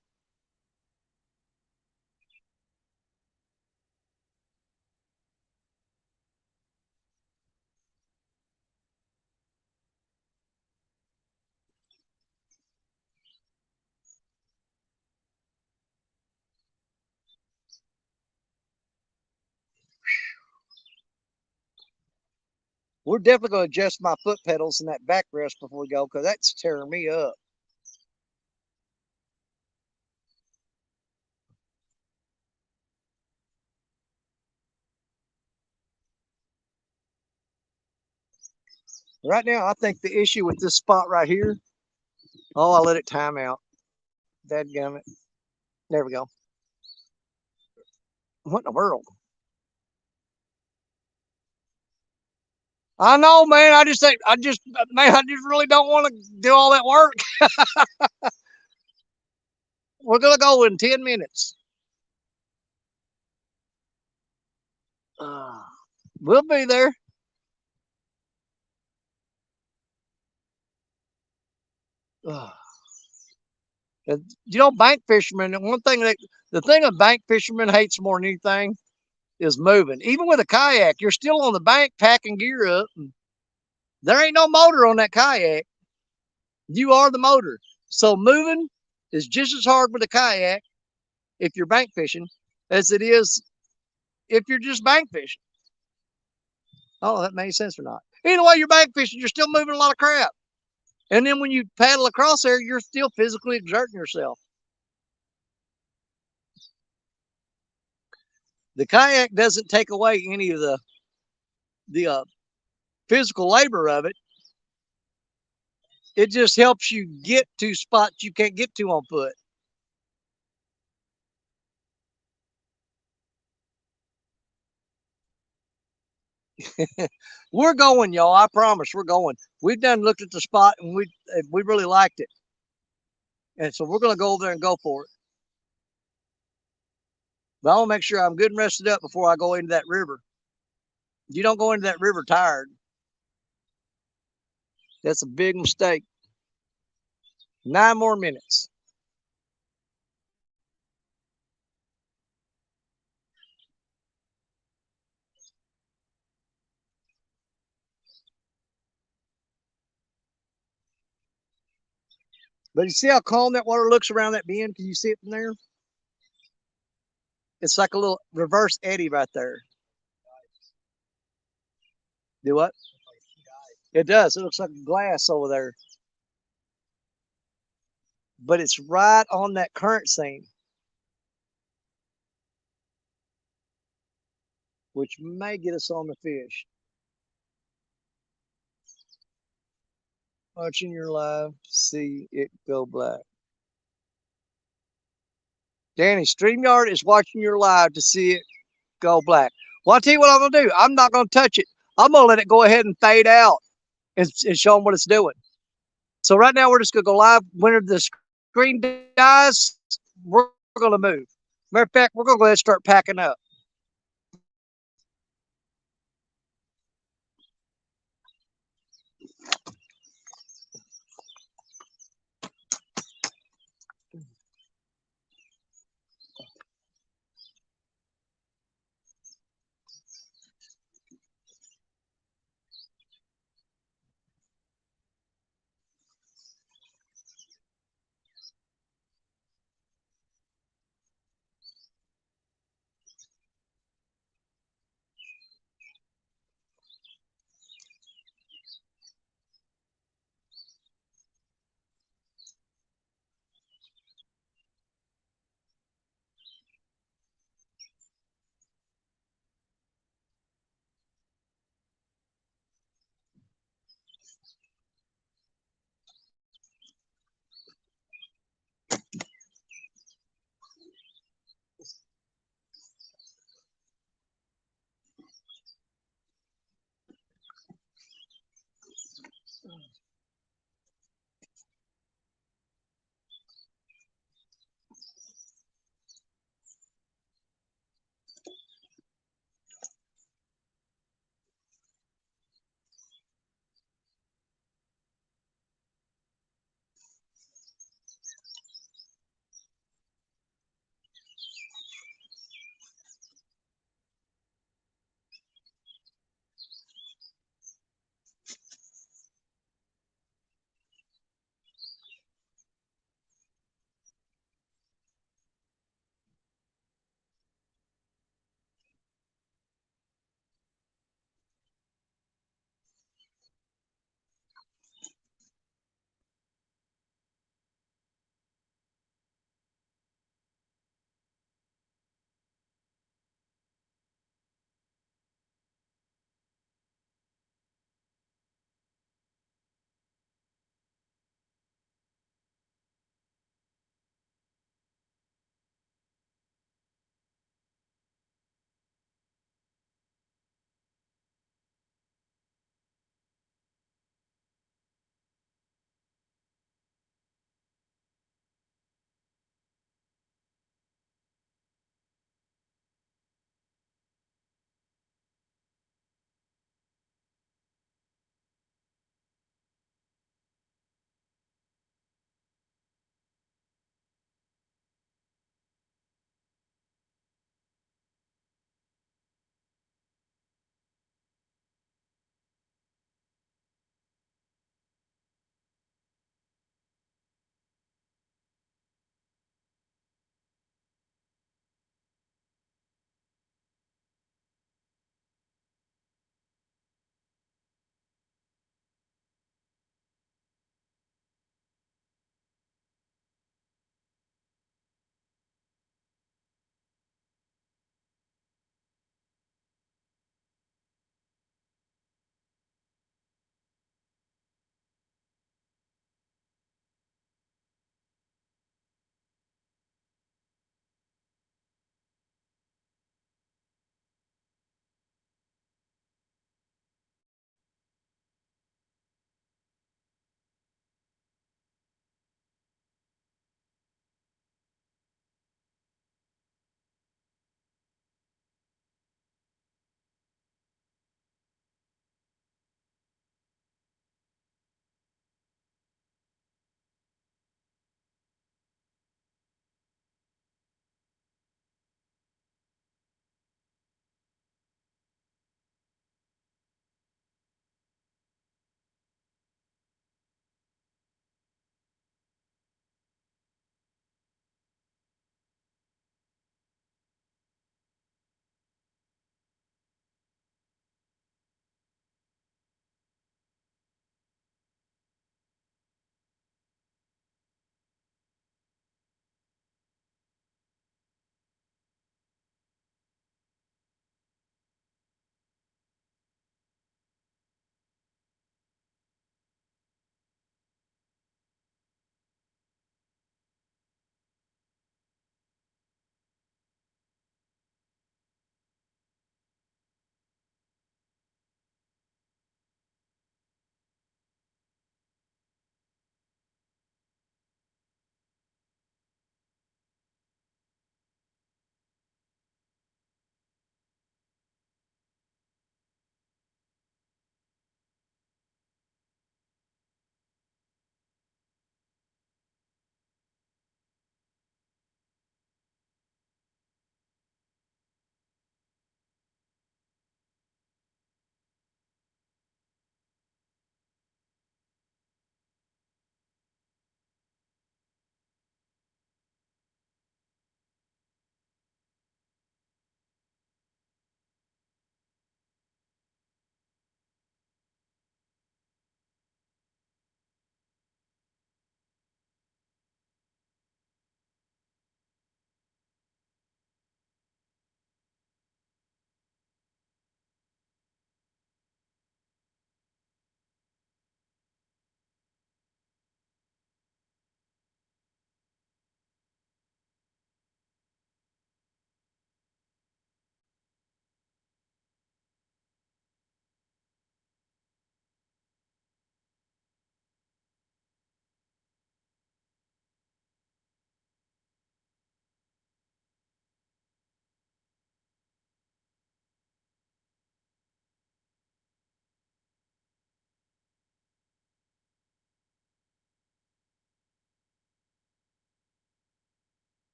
We're definitely gonna adjust my foot pedals and that backrest before we go because that's tearing me up. Right now, I think the issue with this spot right here. Oh, I let it time out. Dadgummit. There we go. What in the world? I know, man. I just think, man, I just really don't want to do all that work. We're gonna go in 10 minutes. Uh, we'll be there. Uh, bank fishermen. One thing that the thing a bank fisherman hates more than anything is moving. Even with a kayak, you're still on the bank packing gear up. And there ain't no motor on that kayak. You are the motor. So moving is just as hard with a kayak if you're bank fishing as it is if you're just bank fishing. Oh, that makes sense or not. Either way, you're bank fishing, you're still moving a lot of crap. And then when you paddle across there, you're still physically exerting yourself. The kayak doesn't take away any of the physical labor of it. It just helps you get to spots you can't get to on foot. We're going, y'all. I promise we're going. We've done looked at the spot and we really liked it. And so we're gonna go over there and go for it. But I want to make sure I'm good and rested up before I go into that river. You don't go into that river tired. That's a big mistake. 9 more minutes. But you see how calm that water looks around that bend? Can you see it from there? It's like a little reverse eddy right there. Do what? It does. It looks like glass over there. But it's right on that current seam, which may get us on the fish. Watching your live, see it go black. Danny, StreamYard is watching your live to see it go black. Well, I'll tell you what I'm going to do. I'm not going to touch it. I'm going to let it go ahead and fade out and show them what it's doing. So right now we're just going to go live. When the screen dies, we're going to move. Matter of fact, we're going to go ahead and start packing up.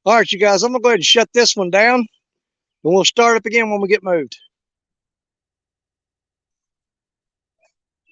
All right, you guys, I'm gonna go ahead and shut this one down, and we'll start up again when we get moved.